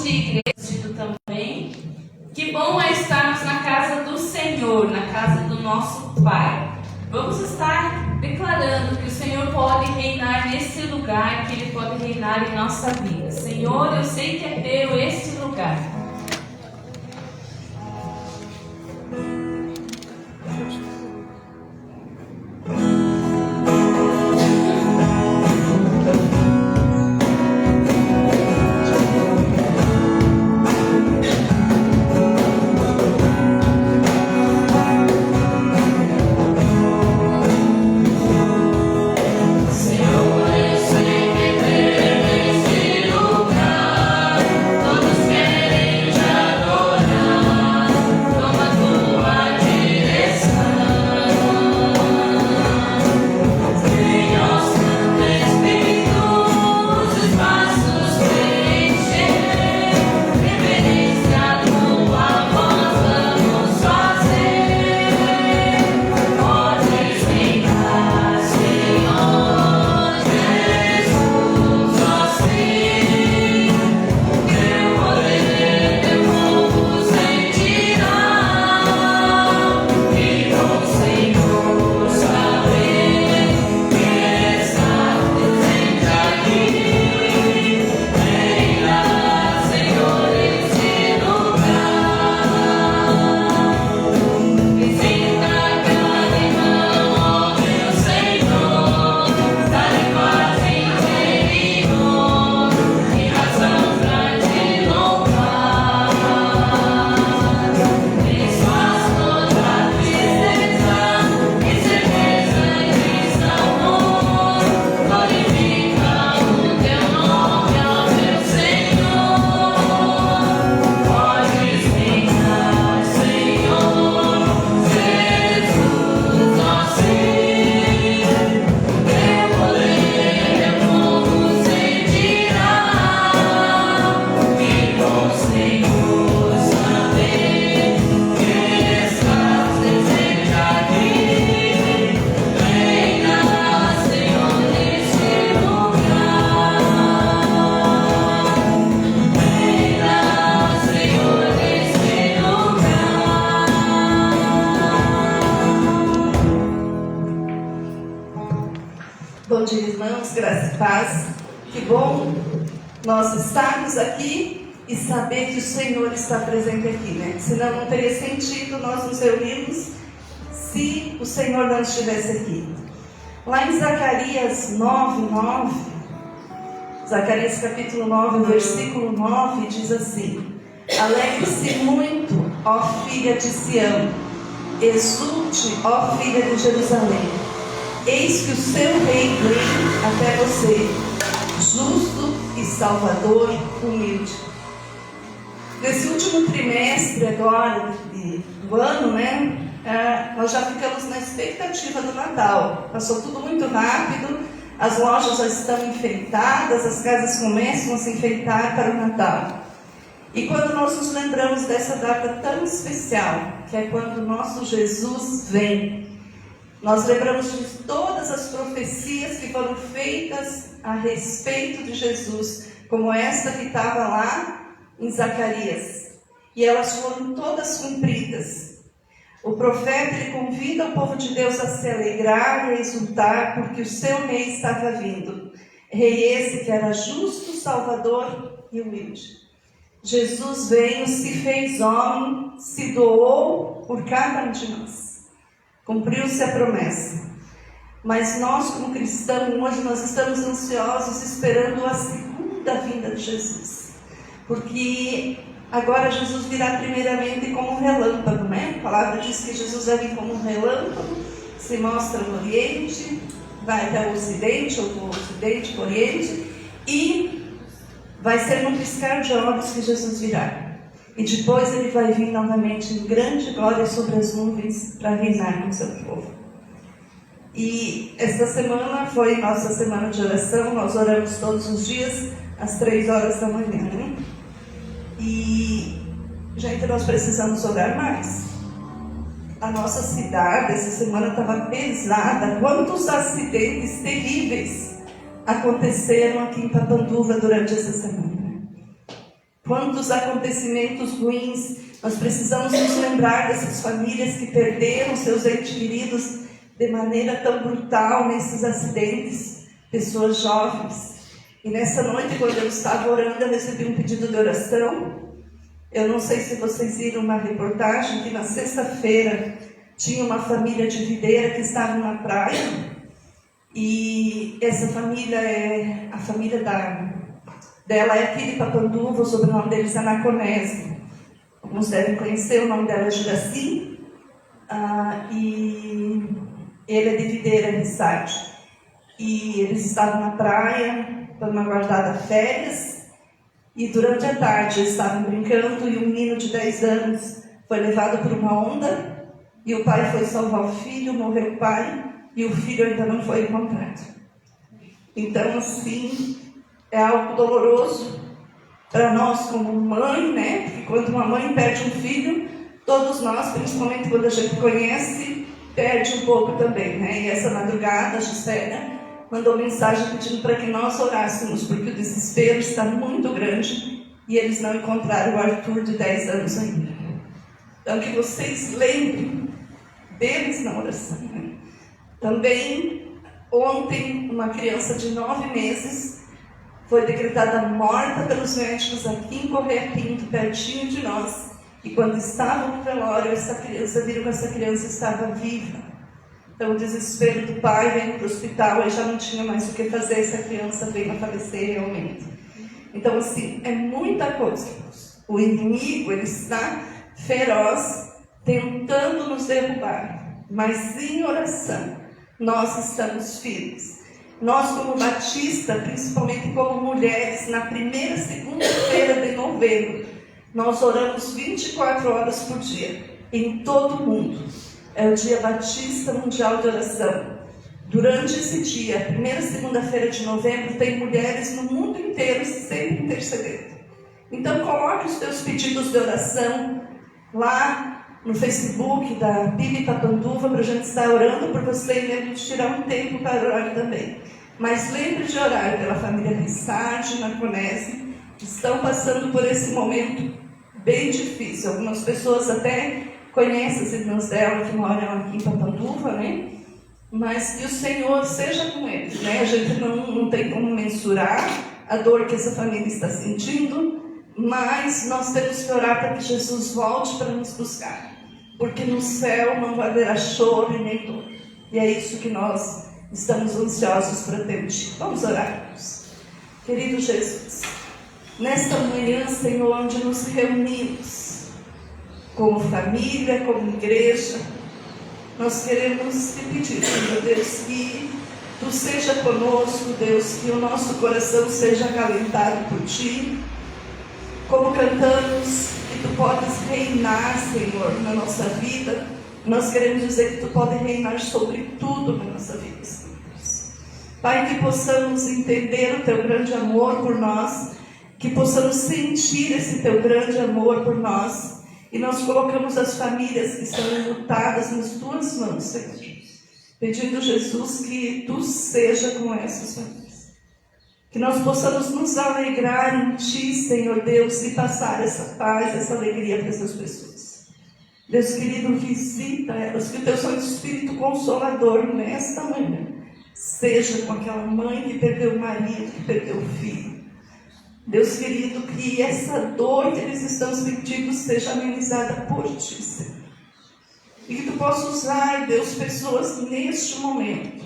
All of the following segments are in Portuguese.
dia, igreja, também. Que bom é estarmos na casa do Senhor, na casa do nosso Pai. Vamos estar declarando que o Senhor pode reinar nesse lugar, que Ele pode reinar em nossa vida. Senhor, eu sei que é teu este lugar. Bom dia, irmãos, graça e paz. Que bom nós estarmos aqui e saber que o Senhor está presente aqui, né? Senão não teria sentido nós nos reunirmos se o Senhor não estivesse aqui. Lá em Zacarias 9:9, Zacarias capítulo 9, versículo 9, diz assim: Alegre-se muito, ó filha de Sião, exulte, ó filha de Jerusalém. Eis que o seu rei vem até você, justo e salvador, humilde. Nesse último trimestre agora do ano, né, nós já ficamos na expectativa do Natal. Passou tudo muito rápido, as lojas já estão enfeitadas, as casas começam a se enfeitar para o Natal. E quando nós nos lembramos dessa data tão especial, que é quando o nosso Jesus vem, nós lembramos de todas as profecias que foram feitas a respeito de Jesus, como esta que estava lá em Zacarias. E elas foram todas cumpridas. O profeta ele convida o povo de Deus a se alegrar e a exultar, porque o seu rei estava vindo. Rei esse que era justo, salvador e humilde. Jesus veio, se fez homem, se doou por cada um de nós. Cumpriu-se a promessa. Mas nós, como cristãos, hoje nós estamos ansiosos esperando a segunda vinda de Jesus. Porque agora Jesus virá primeiramente como um relâmpago, né? A palavra diz que Jesus vai vir como um relâmpago, se mostra no Oriente, vai até o Ocidente, ou do Ocidente para o Oriente, e vai ser num piscar de olhos que Jesus virá. E depois ele vai vir novamente em grande glória sobre as nuvens para reinar com seu povo. E esta semana foi nossa semana de oração. Nós oramos todos os dias às 3 horas da manhã, né? E, gente, nós precisamos orar mais. A nossa cidade essa semana estava pesada. Quantos acidentes terríveis aconteceram aqui em Tapanduva durante essa semana? Quantos acontecimentos ruins nós precisamos nos lembrar dessas famílias que perderam seus entes queridos de maneira tão brutal nesses acidentes, pessoas jovens. E nessa noite, quando eu estava orando, eu recebi um pedido de oração. Eu não sei se vocês viram uma reportagem que na sexta-feira tinha uma família de Videira que estava na praia. E essa família a família dela é aqui de Papanduva, o sobrenome deles é Naconese. Alguns devem conhecer, o nome dela é Juraci. E ele é de Videira, Rissade. E eles estavam na praia, para uma guardada férias. E durante a tarde eles estavam brincando e um menino de 10 anos foi levado por uma onda. E o pai foi salvar o filho, morreu o pai. E o filho ainda não foi encontrado. Então, assim, é algo doloroso para nós como mãe, né? Porque quando uma mãe perde um filho, todos nós, principalmente quando a gente conhece, perde um pouco também, né? E essa madrugada, a Gisélia mandou mensagem pedindo para que nós orássemos, porque o desespero está muito grande e eles não encontraram o Arthur de 10 anos ainda. Então, que vocês lembrem deles na oração, né? Também, ontem, uma criança de 9 meses foi decretada morta pelos médicos aqui em Correia Pinto, pertinho de nós. E quando estavam no velório, viram que essa criança estava viva. Então, o desespero do pai veio para o hospital e já não tinha mais o que fazer, essa criança veio a falecer realmente. Então, assim, é muita coisa. O inimigo, ele está feroz, tentando nos derrubar. Mas em oração, nós estamos firmes. Nós, como Batista, principalmente como mulheres, na primeira segunda-feira de novembro, nós oramos 24 horas por dia, em todo o mundo. É o Dia Batista Mundial de Oração. Durante esse dia, a primeira segunda-feira de novembro, tem mulheres no mundo inteiro sempre intercedendo. Então, coloque os teus pedidos de oração lá no Facebook da Bibi Papanduva, para a gente estar orando por você e lembre de tirar um tempo para orar também. Mas lembre de orar pela família Rissade, Naconese, que estão passando por esse momento bem difícil. Algumas pessoas até conhecem as irmãs dela que moram aqui em Papanduva, né? Mas que o Senhor seja com eles, né? A gente não tem como mensurar a dor que essa família está sentindo, mas nós temos que orar para que Jesus volte para nos buscar. Porque no céu não haverá choro e nem dor. E é isso que nós estamos ansiosos para ter. Vamos orar, Deus. Querido Jesus, nesta manhã, Senhor, onde nos reunimos como família, como igreja, nós queremos te pedir, Senhor Deus, que Tu seja conosco, Deus, que o nosso coração seja acalentado por Ti. Como cantamos, que Tu podes reinar, Senhor, na nossa vida. Nós queremos dizer que Tu podes reinar sobre tudo na nossa vida, Senhor. Pai, que possamos entender o Teu grande amor por nós, que possamos sentir esse Teu grande amor por nós. E nós colocamos as famílias que estão enlutadas nas Tuas mãos, Senhor. Pedindo, Jesus, que Tu seja com essas famílias. Que nós possamos nos alegrar em Ti, Senhor Deus, e passar essa paz, essa alegria para essas pessoas. Deus querido, visita elas, que o Teu Santo Espírito Consolador, nesta manhã, seja com aquela mãe que perdeu o marido, que perdeu o filho. Deus querido, que essa dor que eles estão sentindo seja amenizada por Ti, Senhor. E que Tu possa usar, Deus, pessoas neste momento,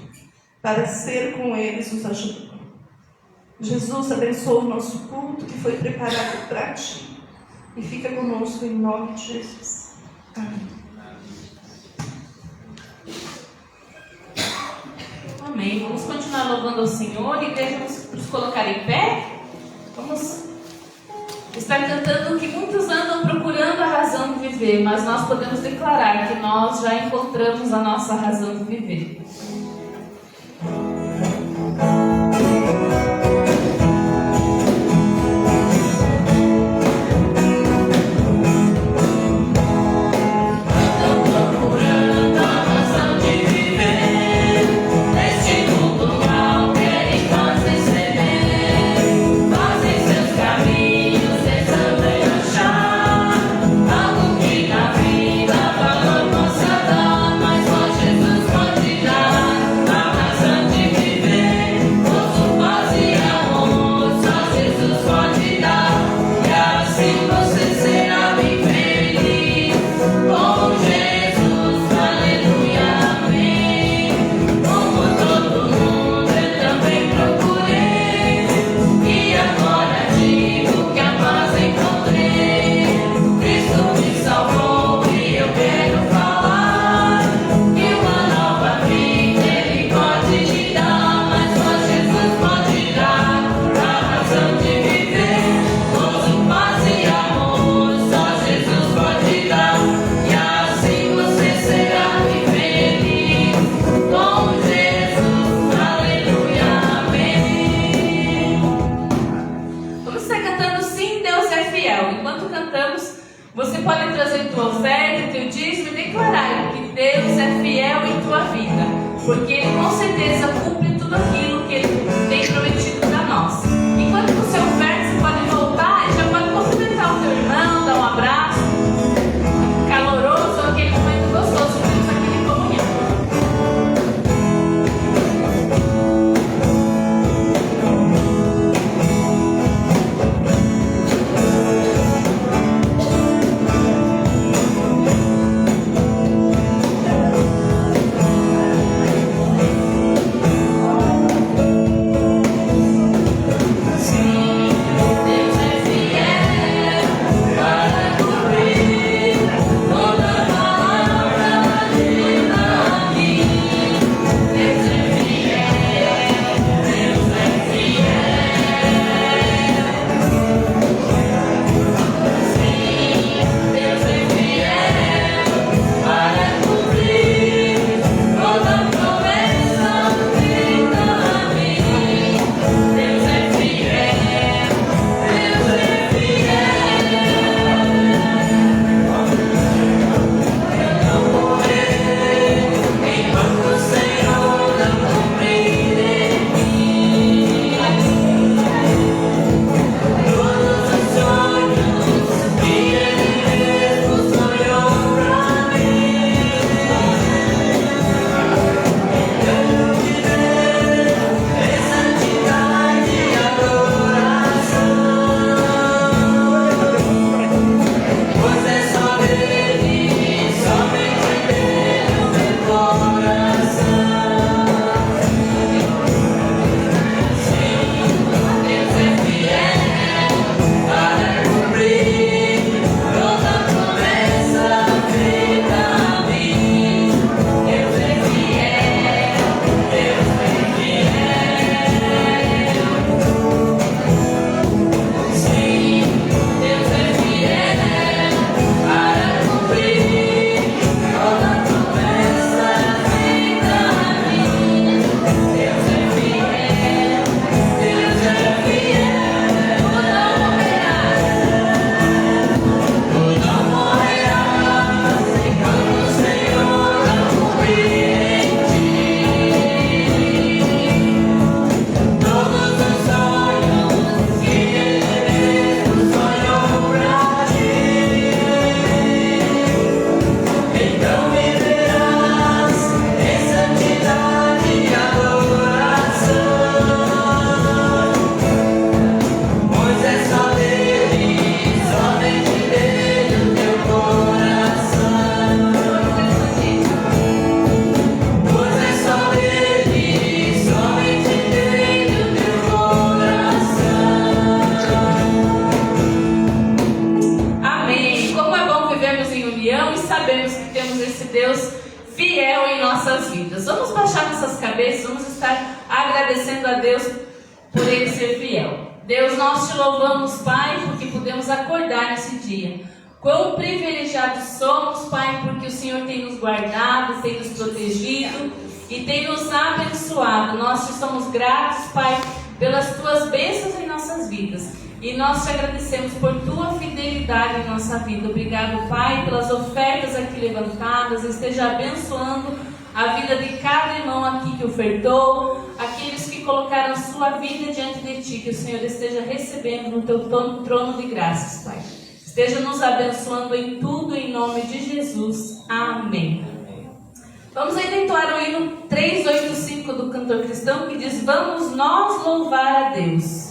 para ser com eles nos ajudando. Jesus, abençoa o nosso culto que foi preparado para Ti. E fica conosco em nome de Jesus. Amém. Amém. Vamos continuar louvando ao Senhor. Igreja, vamos nos colocar em pé. Vamos estar cantando que muitos andam procurando a razão de viver, mas nós podemos declarar que nós já encontramos a nossa razão de viver. Caminhos, Deus fiel em nossas vidas. Vamos baixar nossas cabeças, vamos estar agradecendo a Deus por Ele ser fiel. Deus, nós te louvamos, Pai, porque podemos acordar nesse dia. Quão privilegiados somos, Pai, porque o Senhor tem nos guardado, tem nos protegido e tem nos abençoado. Nós te somos gratos, Pai, pelas tuas bênçãos em nossas vidas. E nós te agradecemos por tua fidelidade em nossa vida. Obrigado, Pai, pelas ofertas aqui levantadas. Esteja abençoando a vida de cada irmão aqui que ofertou, aqueles que colocaram sua vida diante de Ti, que o Senhor esteja recebendo no Teu trono de graças, Pai. Esteja nos abençoando em tudo, em nome de Jesus. Amém. Vamos aí entoar o hino 385 do cantor cristão, que diz: vamos nós louvar a Deus.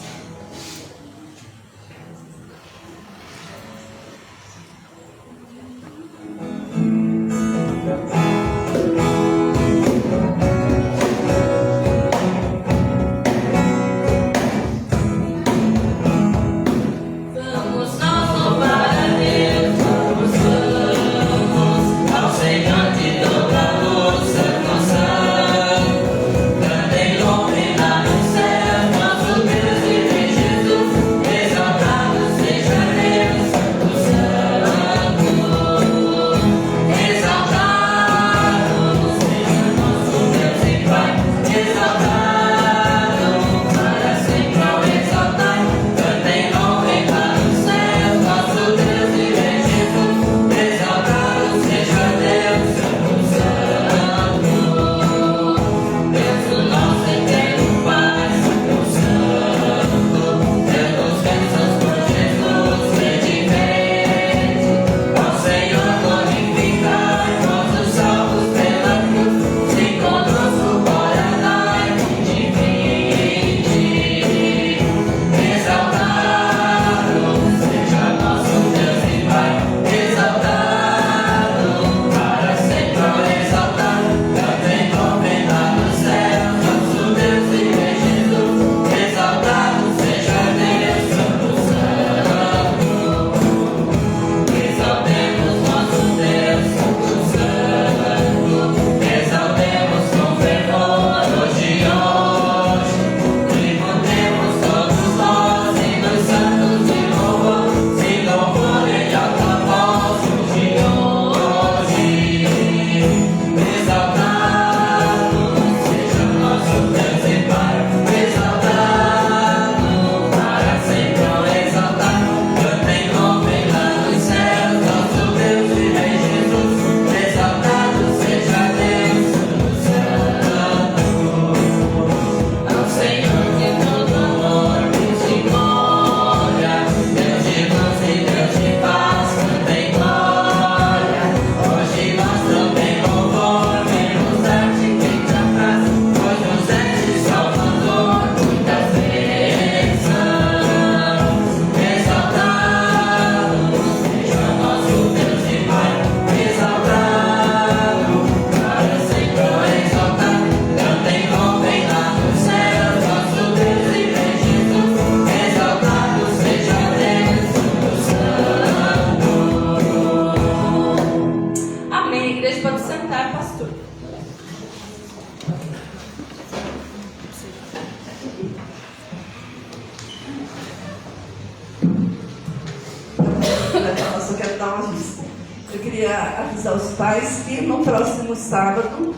Eu queria avisar os pais que no próximo sábado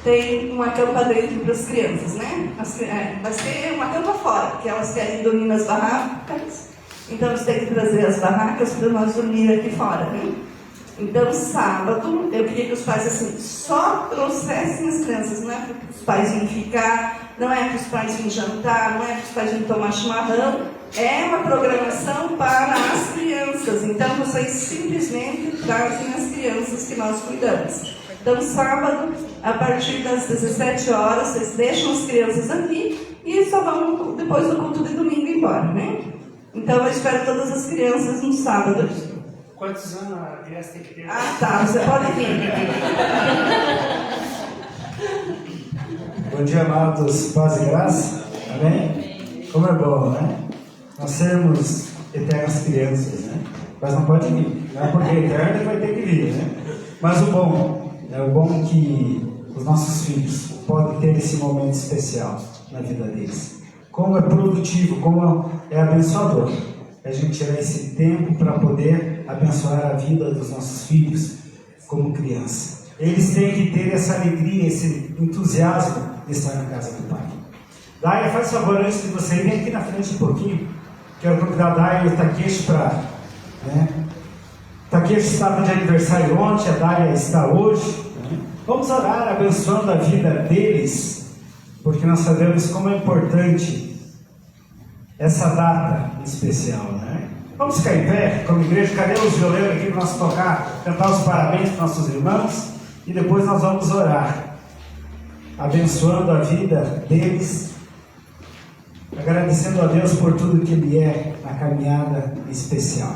tem uma campa dentro para as crianças, né? Vai ser uma campa fora, que elas querem dormir nas barracas. Então eles têm que trazer as barracas para nós dormir aqui fora, né? Então sábado eu queria que os pais assim só trouxessem as crianças, não é para os pais virem ficar, não é para os pais virem jantar, não é para os pais virem tomar chimarrão. É uma programação para as crianças. Então vocês simplesmente trazem as crianças que nós cuidamos. Então sábado, a partir das 17 horas, vocês deixam as crianças aqui e só vão depois do culto de domingo embora, né? Então eu espero todas as crianças no sábado. Quantos anos a criança tem que ter? Ah, tá, você pode vir. Bom dia, amados, paz e graça. Amém? Como é bom, né? Nós sermos eternas crianças, né? Mas não pode vir. Não é porque é eterna que vai ter que vir, né? Mas o bom, É o bom que os nossos filhos podem ter esse momento especial na vida deles. Como é produtivo, como é abençoador a gente tirar esse tempo para poder abençoar a vida dos nossos filhos como criança. Eles têm que ter essa alegria, esse entusiasmo de estar na casa do Pai. Daia, faz favor, antes de você ir, vem aqui na frente um pouquinho. Quero convidar a Daia e o Takeshi para... O Takeshi estava de aniversário ontem, a Daia está hoje. Vamos orar abençoando a vida deles, porque nós sabemos como é importante essa data especial, né? Vamos ficar em pé como igreja. Cadê os violeiros aqui para nós tocar, cantar os parabéns para nossos irmãos? E depois nós vamos orar, abençoando a vida deles, agradecendo a Deus por tudo que Ele é na caminhada especial.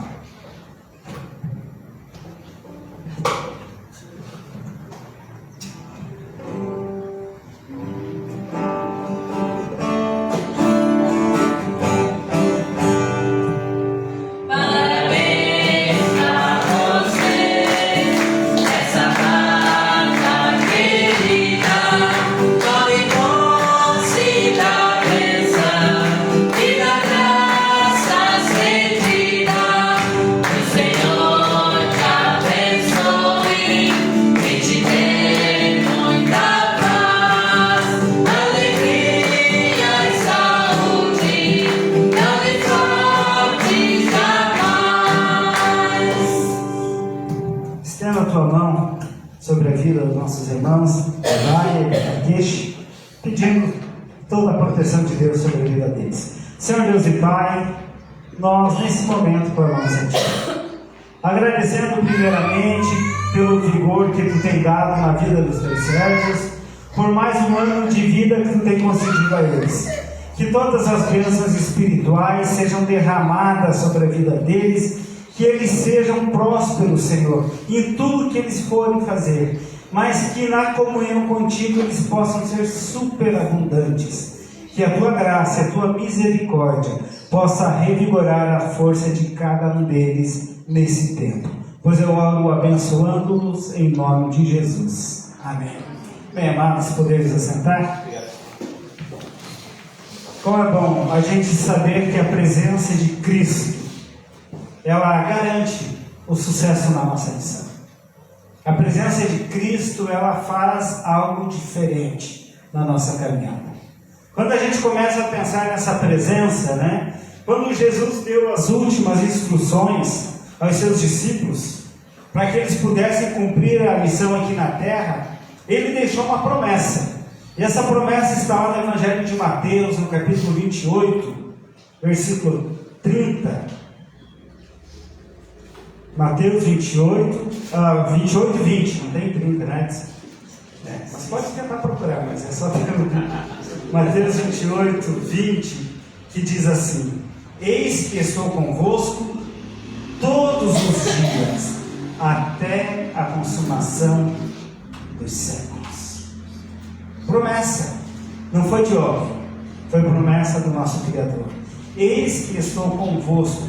Pedindo toda a proteção de Deus sobre a vida deles. Senhor Deus e Pai, nós nesse momento clamamos a Ti, agradecendo primeiramente pelo vigor que Tu tem dado na vida dos Teus servos, por mais um ano de vida que Tu tem concedido a eles. Que todas as bênçãos espirituais sejam derramadas sobre a vida deles, que eles sejam prósperos, Senhor, em tudo que eles forem fazer, mas que na comunhão contigo eles possam ser superabundantes. Que a Tua graça, a Tua misericórdia possa revigorar a força de cada um deles nesse tempo. Pois eu oro abençoando-los em nome de Jesus. Amém. Bem, amados, poderes assentar? Como é bom a gente saber que a presença de Cristo, ela garante o sucesso na nossa missão. A presença de Cristo, ela faz algo diferente na nossa caminhada. Quando a gente começa a pensar nessa presença, né? Quando Jesus deu as últimas instruções aos seus discípulos, para que eles pudessem cumprir a missão aqui na terra, Ele deixou uma promessa. E essa promessa está lá no Evangelho de Mateus, no capítulo 28, versículo 30. Mateus 28 e 20, não tem 30, né? Mas pode tentar procurar, mas é só perguntar. Mateus 28, 20, que diz assim: Eis que estou convosco todos os dias, até a consumação dos séculos. Promessa, não foi de óbvio, foi promessa do nosso Criador. Eis que estou convosco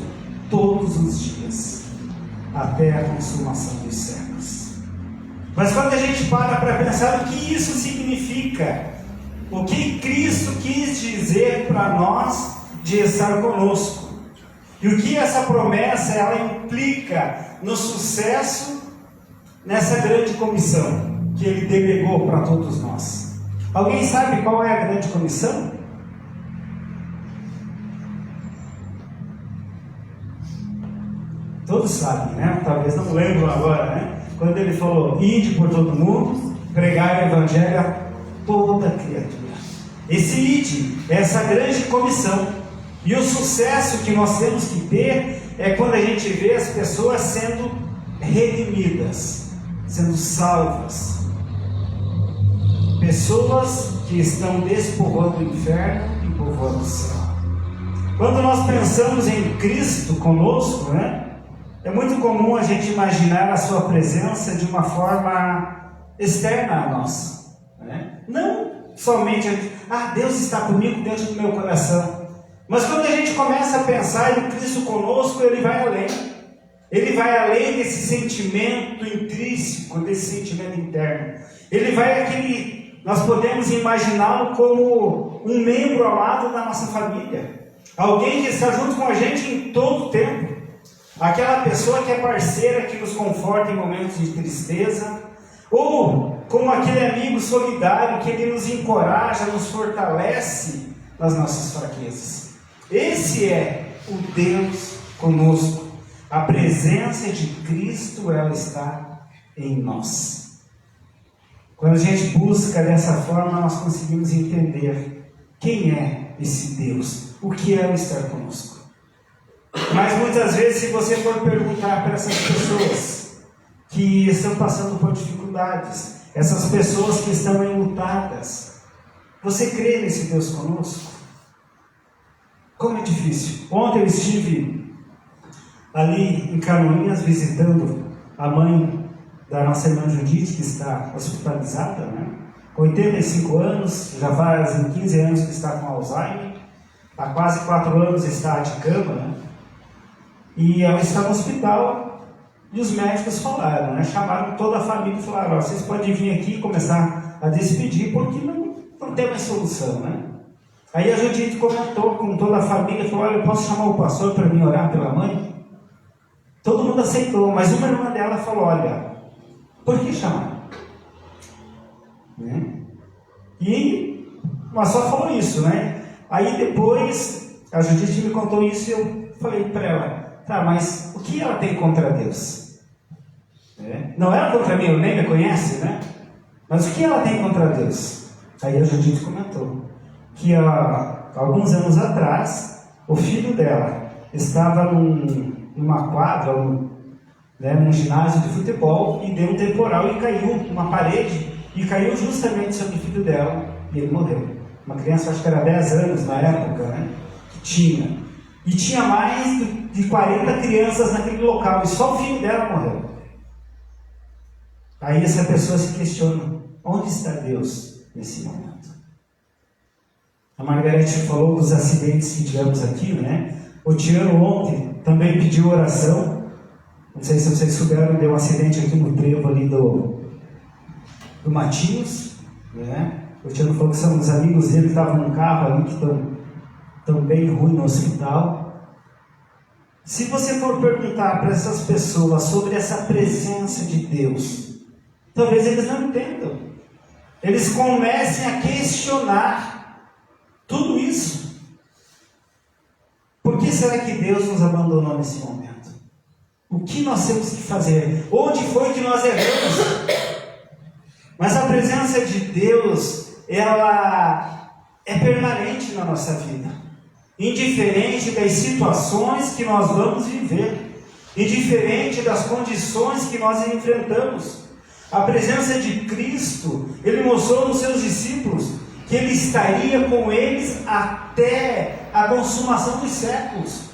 todos os dias, até a consumação dos séculos. Mas quando a gente para pensar o que isso significa, o que Cristo quis dizer para nós de estar conosco, e o que essa promessa ela implica no sucesso nessa grande comissão que Ele delegou para todos nós. Alguém sabe qual é a grande comissão? Todos sabem, né? Talvez não lembram agora, né? Quando Ele falou: ide por todo mundo, pregai o Evangelho a toda criatura. Esse ide é essa grande comissão. E o sucesso que nós temos que ter é quando a gente vê as pessoas sendo redimidas, sendo salvas. Pessoas que estão despovoando o inferno e povoando o céu. Quando nós pensamos em Cristo conosco, né? É muito comum a gente imaginar a sua presença de uma forma externa a nós, né? Não somente, Deus está comigo dentro do meu coração. Mas quando a gente começa a pensar em Cristo conosco, Ele vai além. Ele vai além desse sentimento intrínseco, desse sentimento interno. Ele vai àquele, nós podemos imaginá-lo como um membro amado da nossa família. Alguém que está junto com a gente em todo o tempo. Aquela pessoa que é parceira, que nos conforta em momentos de tristeza. Ou como aquele amigo solidário que ele nos encoraja, nos fortalece nas nossas fraquezas. Esse é o Deus conosco. A presença de Cristo, ela está em nós. Quando a gente busca dessa forma, nós conseguimos entender quem é esse Deus, o que é o estar conosco. Mas muitas vezes, se você for perguntar para essas pessoas que estão passando por dificuldades, essas pessoas que estão enlutadas, você crê nesse Deus conosco? Como é difícil. Ontem eu estive ali em Canoinhas visitando a mãe da nossa irmã Judite, que está hospitalizada, né? Com 85 anos, já faz 15 anos que está com Alzheimer, há quase 4 anos está de cama, né? E ela está no hospital e os médicos falaram, né? Chamaram toda a família e falaram: ó, vocês podem vir aqui e começar a despedir, porque não tem mais solução, né? Aí a Judite comentou com toda a família, falou: olha, eu posso chamar o pastor para vir orar pela mãe? Todo mundo aceitou, mas uma irmã dela falou: olha, por que chamar? Né? E ela só falou isso, né? Aí depois a Judite me contou isso e eu falei para ela: tá, mas o que ela tem contra Deus? Não era contra mim, nem me conhece, né? Mas o que ela tem contra Deus? Aí a Judite comentou que alguns anos atrás, o filho dela estava numa quadra, num ginásio de futebol, e deu um temporal e caiu uma parede, e caiu justamente sobre o filho dela, e ele morreu. Uma criança, acho que era 10 anos na época, né? Que tinha. E tinha mais de 40 crianças naquele local, e só o filho dela morreu. Aí essa pessoa se questiona: onde está Deus nesse momento? A Margarete falou dos acidentes que tivemos aqui, né? O Tiano ontem também pediu oração. Não sei se vocês souberam, deu um acidente aqui no trevo ali do Matinhos, né? O Tiano falou que são os amigos dele que estavam num carro ali, que estão bem ruim no hospital. Se você for perguntar para essas pessoas sobre essa presença de Deus, talvez eles não entendam. Eles comecem a questionar tudo isso. Por que será que Deus nos abandonou nesse momento? O que nós temos que fazer? Onde foi que nós erramos? Mas a presença de Deus, ela é permanente na nossa vida. Indiferente das situações que nós vamos viver. Indiferente das condições que nós enfrentamos. A presença de Cristo, Ele mostrou nos seus discípulos que Ele estaria com eles até a consumação dos séculos.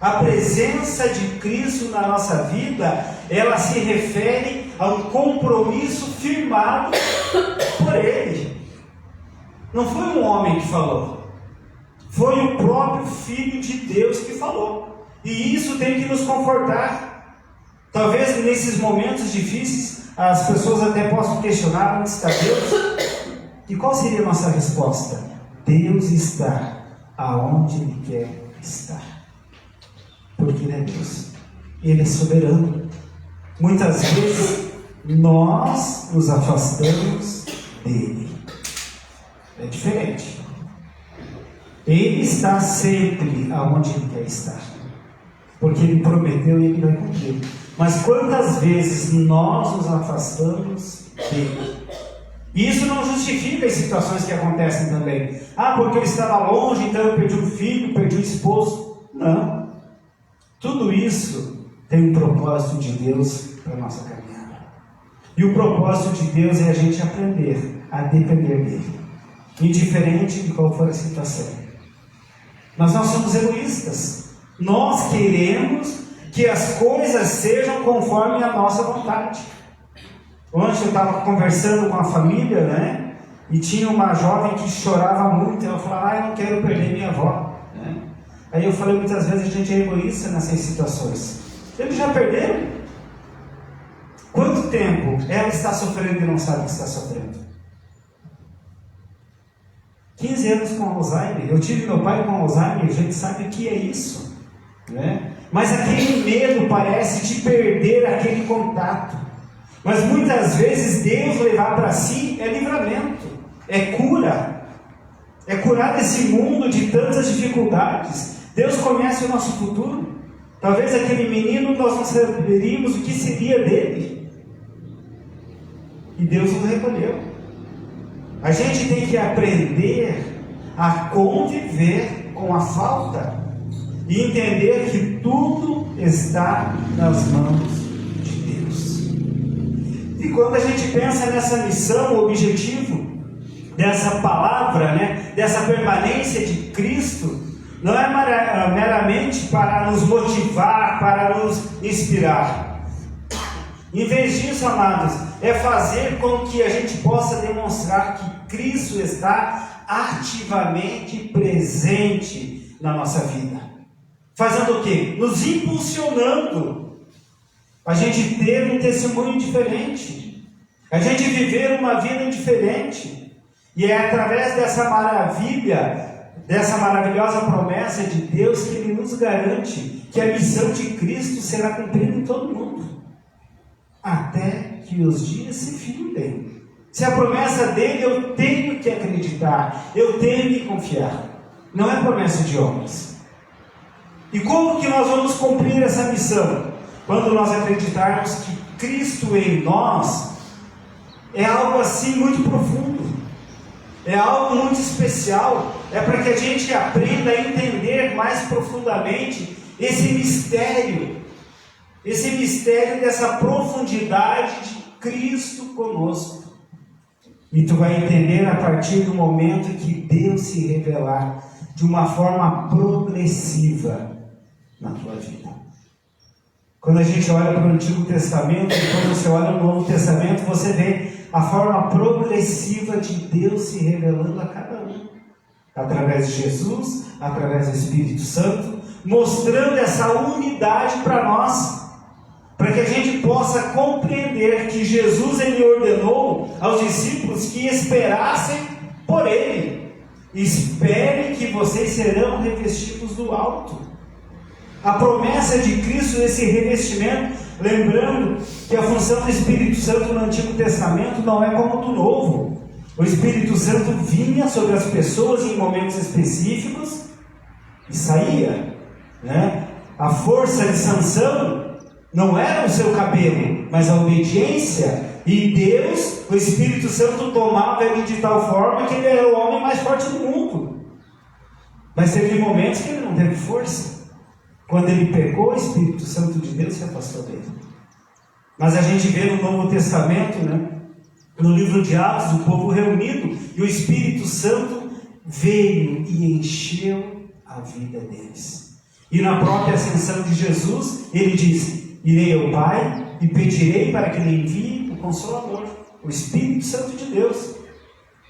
A presença de Cristo na nossa vida, ela se refere a um compromisso firmado por Ele. Não foi um homem que falou, foi o próprio Filho de Deus que falou. E isso tem que nos confortar. Talvez nesses momentos difíceis as pessoas até possam questionar: onde está Deus? E qual seria a nossa resposta? Deus está aonde Ele quer estar. Porque Ele é Deus. Ele é soberano. Muitas vezes nós nos afastamos dEle. É diferente. Ele está sempre aonde Ele quer estar. Porque Ele prometeu e Ele vai cumprir. Mas quantas vezes nós nos afastamos dEle? E isso não justifica as situações que acontecem também. Ah, porque ele estava longe, então eu perdi o filho, perdi o esposo. Não. Tudo isso tem um propósito de Deus para a nossa caminhada. E o propósito de Deus é a gente aprender a depender dEle, indiferente de qual for a situação. Mas nós somos egoístas. Nós queremos que as coisas sejam conforme a nossa vontade. Ontem eu estava conversando com a família, né? E tinha uma jovem que chorava muito. Ela falava: eu não quero perder minha avó, né? Aí eu falei: muitas vezes a gente é egoísta nessas situações. Eles já perderam. Quanto tempo ela está sofrendo e não sabe que está sofrendo? 15 anos com Alzheimer. Eu tive meu pai com Alzheimer, a gente sabe o que é isso, né? Mas aquele medo parece te perder aquele contato. Mas muitas vezes Deus levar para si é livramento, é cura, é curar desse mundo de tantas dificuldades. Deus conhece o nosso futuro. Talvez aquele menino nós não saberíamos o que seria dele. E Deus nos recolheu. A gente tem que aprender a conviver com a falta e entender que tudo está nas mãos de Deus. E quando a gente pensa nessa missão, o objetivo dessa palavra, né, dessa permanência de Cristo, não é meramente para nos motivar, para nos inspirar. Em vez disso, amados, é fazer com que a gente possa demonstrar que Cristo está ativamente presente na nossa vida. Fazendo o quê? Nos impulsionando a gente ter um testemunho diferente, a gente viver uma vida diferente. E é através dessa maravilha, dessa maravilhosa promessa de Deus que Ele nos garante que a missão de Cristo será cumprida em todo mundo, até que os dias se findem. Se a promessa dele, eu tenho que acreditar, eu tenho que confiar. Não é promessa de homens. E como que nós vamos cumprir essa missão? Quando nós acreditarmos que Cristo em nós é algo assim muito profundo, é algo muito especial, é para que a gente aprenda a entender mais profundamente esse mistério dessa profundidade de Cristo conosco. E tu vai entender a partir do momento que Deus se revelar de uma forma progressiva na tua vida. Quando a gente olha para o Antigo Testamento, e quando você olha no Novo Testamento, você vê a forma progressiva de Deus se revelando a cada um, através de Jesus, através do Espírito Santo, mostrando essa unidade para nós, para que a gente possa compreender que Jesus ele ordenou aos discípulos que esperassem por Ele. Espere que vocês serão revestidos do alto. A promessa de Cristo nesse revestimento, lembrando que a função do Espírito Santo no Antigo Testamento não é como do Novo. O Espírito Santo vinha sobre as pessoas em momentos específicos e saía, né? A força de Sansão não era o seu cabelo, mas a obediência. E Deus, o Espírito Santo, tomava ele de tal forma que ele era o homem mais forte do mundo. Mas teve momentos que ele não teve força. Quando ele pecou, o Espírito Santo de Deus se afastou dele. Mas a gente vê no Novo Testamento, né, no livro de Atos, o povo reunido, e o Espírito Santo veio e encheu a vida deles. E na própria ascensão de Jesus, ele diz: irei ao Pai e pedirei para que ele envie o Consolador, o Espírito Santo de Deus.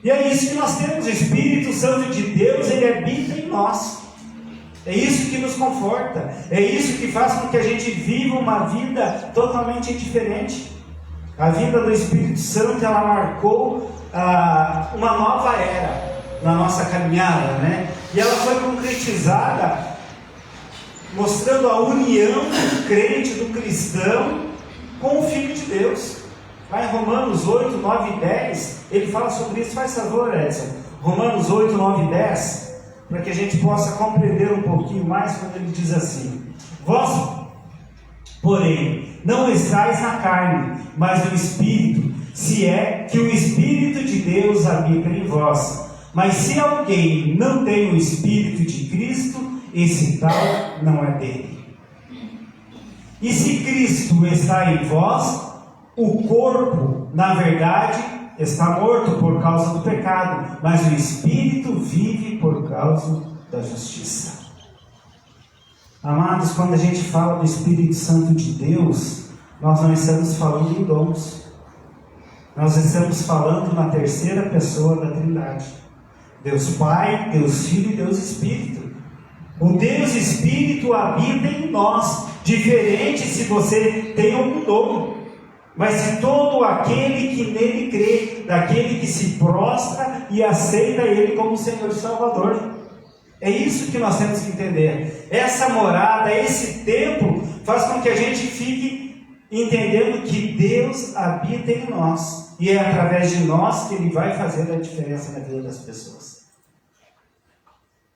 E é isso que nós temos. O Espírito Santo de Deus, ele habita em nós. É isso que nos conforta, é isso que faz com que a gente viva uma vida totalmente diferente. A vida do Espírito Santo, ela marcou uma nova era na nossa caminhada, né? E ela foi concretizada mostrando a união do crente, do cristão, com o Filho de Deus. Lá em Romanos 8, 9 e 10, ele fala sobre isso. Faz favor, Edson. Romanos 8, 9 e 10, para que a gente possa compreender um pouquinho mais, quando ele diz assim: vós, porém, não estáis na carne, mas no Espírito, se é que o Espírito de Deus habita em vós. Mas se alguém não tem o Espírito de Cristo, esse tal não é dele. E se Cristo está em vós, o corpo, na verdade, está morto por causa do pecado, mas o Espírito vive por causa da justiça. Amados, quando a gente fala do Espírito Santo de Deus, nós não estamos falando em dons. Nós estamos falando na terceira pessoa da Trindade. Deus Pai, Deus Filho e Deus Espírito. O Deus Espírito habita em nós, Diferente se você tem algum dom. Mas se todo aquele que nele crê, daquele que se prostra e aceita Ele como Senhor e Salvador. É isso que nós temos que entender. Essa morada, esse templo, faz com que a gente fique entendendo que Deus habita em nós. E é através de nós que Ele vai fazer a diferença na vida das pessoas.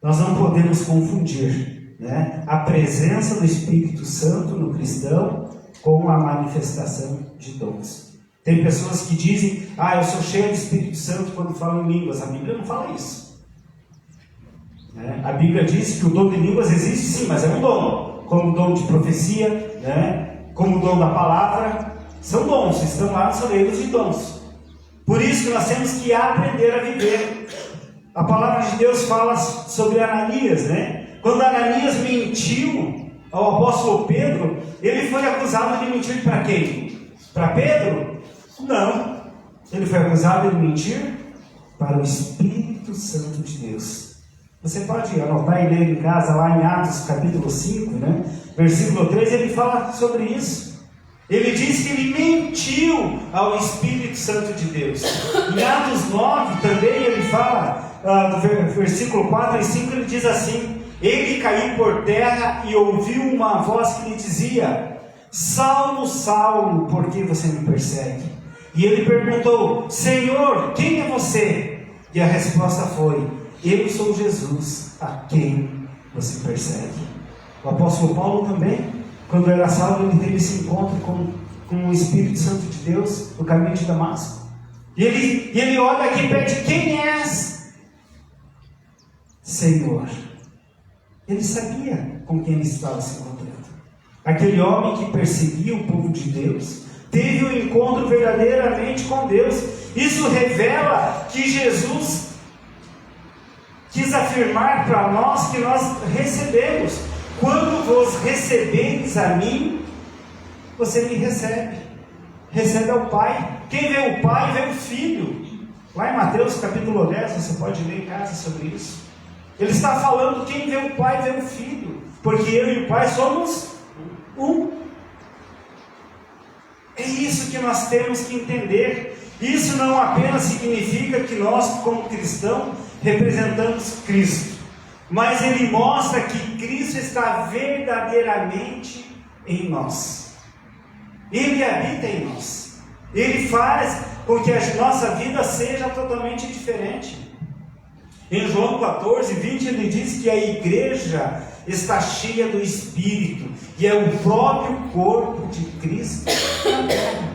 Nós não podemos confundir, né, a presença do Espírito Santo no cristão com a manifestação de dons. Tem pessoas que dizem: eu sou cheio do Espírito Santo quando falo em línguas. A Bíblia não fala isso. A Bíblia diz que o dom de línguas existe sim, mas é um dom. Como o dom de profecia, como o dom da palavra. São dons, estão lá nos livros de dons. Por isso que nós temos que aprender a viver. A palavra de Deus fala sobre Ananias, Quando Ananias mentiu ao apóstolo Pedro, ele foi acusado de mentir para quem? Para Pedro? Não. Ele foi acusado de mentir para o Espírito Santo de Deus. Você pode anotar e ler em casa, lá em Atos capítulo 5, versículo 3, ele fala sobre isso. Ele diz que ele mentiu ao Espírito Santo de Deus. Em Atos 9 também ele fala, do versículo 4 e 5, ele diz assim: ele caiu por terra e ouviu uma voz que lhe dizia: Saulo, Saulo, por que você me persegue? E ele perguntou: Senhor, quem é você? E a resposta foi: eu sou Jesus, a quem você persegue. O apóstolo Paulo também, quando era Saulo, ele teve esse encontro com o Espírito Santo de Deus no caminho de Damasco. E ele olha aqui e pede: quem és? Senhor. Ele sabia com quem ele estava se encontrando. Aquele homem que perseguia o povo de Deus teve um encontro verdadeiramente com Deus. Isso revela que Jesus quis afirmar para nós que nós recebemos. Quando vos receberes a mim, você me recebe. Recebe ao Pai. Quem vê o Pai, vê o Filho. Lá em Mateus capítulo 10, você pode ler em casa sobre isso. Ele está falando: quem vê o Pai, vê o Filho. Porque eu e o Pai somos um. É isso que nós temos que entender. Isso não apenas significa que nós, como cristãos, representamos Cristo, mas ele mostra que Cristo está verdadeiramente em nós. Ele habita em nós. Ele faz com que a nossa vida seja totalmente diferente. Em João 14, 20, ele diz que a igreja está cheia do Espírito e é o próprio corpo de Cristo na terra.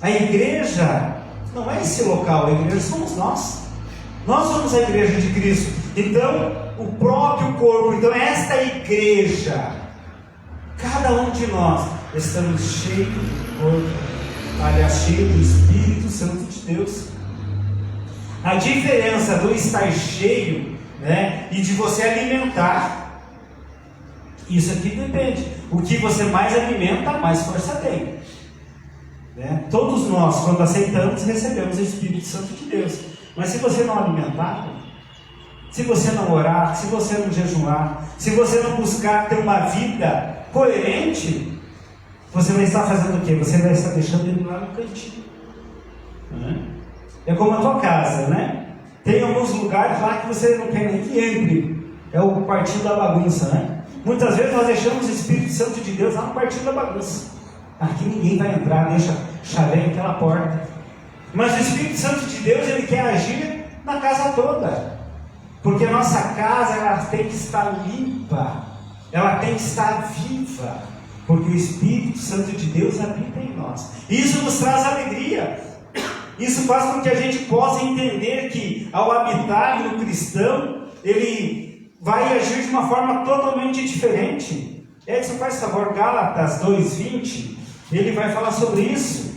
A igreja não é esse local, a igreja somos nós. Nós somos a igreja de Cristo. Então, o próprio corpo, então esta igreja, cada um de nós estamos cheios do corpo, aliás, cheio do Espírito Santo de Deus. A diferença do estar cheio, e de você alimentar, isso aqui depende. O que você mais alimenta, mais força tem. Todos nós, quando aceitamos, recebemos o Espírito Santo de Deus. Mas se você não alimentar, se você não orar, se você não jejuar, se você não buscar ter uma vida coerente, você vai estar fazendo o quê? Você vai estar deixando ele lá no cantinho. É como a tua casa, Tem alguns lugares lá que você não quer nem que entre. É o quartinho da bagunça, Muitas vezes nós deixamos o Espírito Santo de Deus lá no quartinho da bagunça. Aqui ninguém vai entrar, deixa chaveiro aquela porta. Mas o Espírito Santo de Deus, ele quer agir na casa toda. Porque a nossa casa, ela tem que estar limpa. Ela tem que estar viva. Porque o Espírito Santo de Deus habita em nós. Isso nos traz alegria. Isso faz com que a gente possa entender que ao habitar no cristão, ele vai agir de uma forma totalmente diferente. Edson, faz favor, Gálatas 2:20, ele vai falar sobre isso.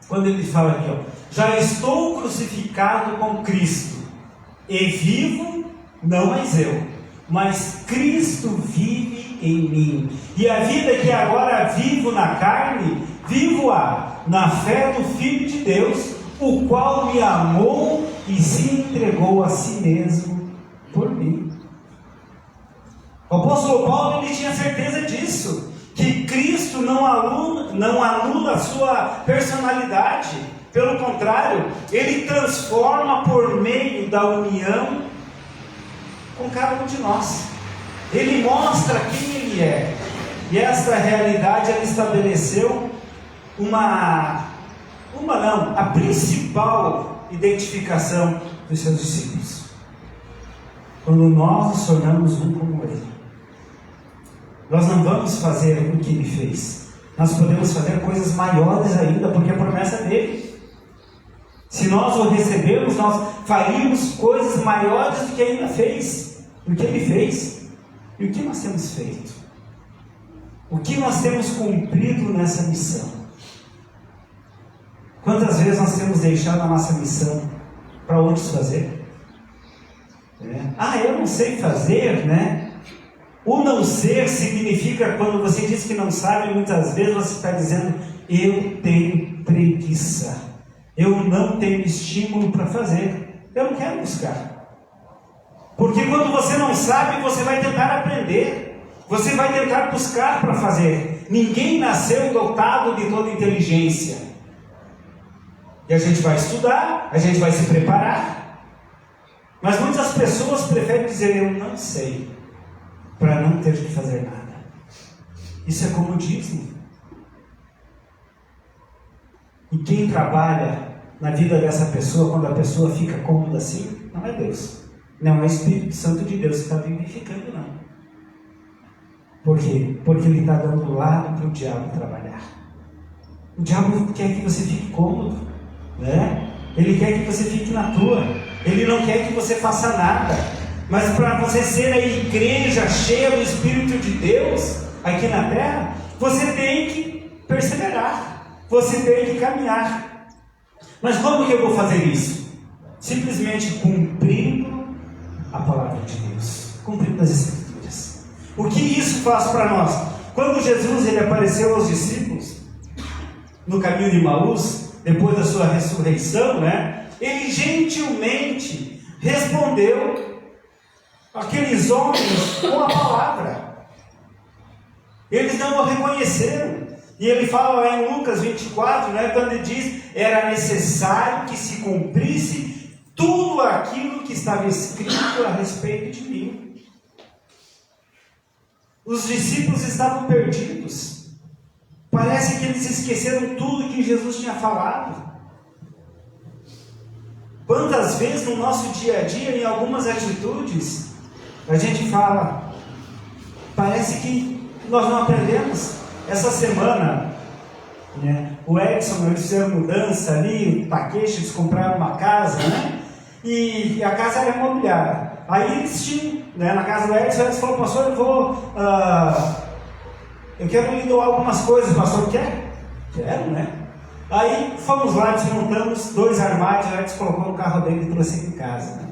Quando ele fala aqui, já estou crucificado com Cristo, e vivo, não mais eu, mas Cristo vive em mim. E a vida que agora vivo na carne, vivo-a na fé do Filho de Deus, o qual me amou e se entregou a si mesmo por mim. O apóstolo Paulo, ele tinha certeza disso, que Cristo não anula a sua personalidade, pelo contrário, ele transforma por meio da união com cada um de nós. Ele mostra quem ele é, e esta realidade ela estabeleceu a principal identificação dos seus discípulos. Quando nós nos tornamos um como ele, nós não vamos fazer o que ele fez, nós podemos fazer coisas maiores ainda, porque a promessa é dele. Se nós o recebemos, nós faríamos coisas maiores do que ainda fez, do que ele fez. E o que nós temos feito? O que nós temos cumprido nessa missão? Quantas vezes nós temos deixado a nossa missão para outros fazer? Eu não sei fazer, né? O não ser significa, quando você diz que não sabe, muitas vezes você está dizendo: eu tenho preguiça, eu não tenho estímulo para fazer, eu não quero buscar. Porque quando você não sabe, você vai tentar aprender, você vai tentar buscar para fazer. Ninguém nasceu dotado de toda inteligência. E a gente vai estudar, a gente vai se preparar. Mas muitas pessoas preferem dizer: eu não sei, para não ter que fazer nada. Isso é comodismo. E quem trabalha na vida dessa pessoa, quando a pessoa fica cômoda assim, não é Deus. Não é o Espírito Santo de Deus que está vivificando, não. Por quê? Porque ele está dando lado para o diabo trabalhar. O diabo quer que você fique cômodo, né? Ele quer que você fique na tua. Ele não quer que você faça nada. Mas para você ser a igreja cheia do Espírito de Deus aqui na terra, você tem que perseverar. Você tem que caminhar. Mas como que eu vou fazer isso? Simplesmente cumprindo a palavra de Deus, cumprindo as Escrituras. O que isso faz para nós? Quando Jesus ele apareceu aos discípulos no caminho de Emaús, depois da sua ressurreição, né? Ele gentilmente respondeu aqueles homens com a palavra. Eles não o reconheceram. E ele fala lá em Lucas 24, né, quando ele diz: era necessário que se cumprisse tudo aquilo que estava escrito a respeito de mim. Os discípulos estavam perdidos. Parece que eles esqueceram tudo que Jesus tinha falado. Quantas vezes no nosso dia a dia, em algumas atitudes, a gente fala: parece que nós não aprendemos. Essa semana, né, o Edson, eles fizeram mudança ali, Takeshi, eles compraram uma casa, né? E a casa era imobiliária. Aí eles tinham, né, na casa do Edson, eles falaram: pastor, eu quero lhe doar algumas coisas. Pastor, quer? Quero, né? Aí fomos lá, desmontamos 2 armários, o Edson colocou no carro dele e trouxe aqui em casa, né?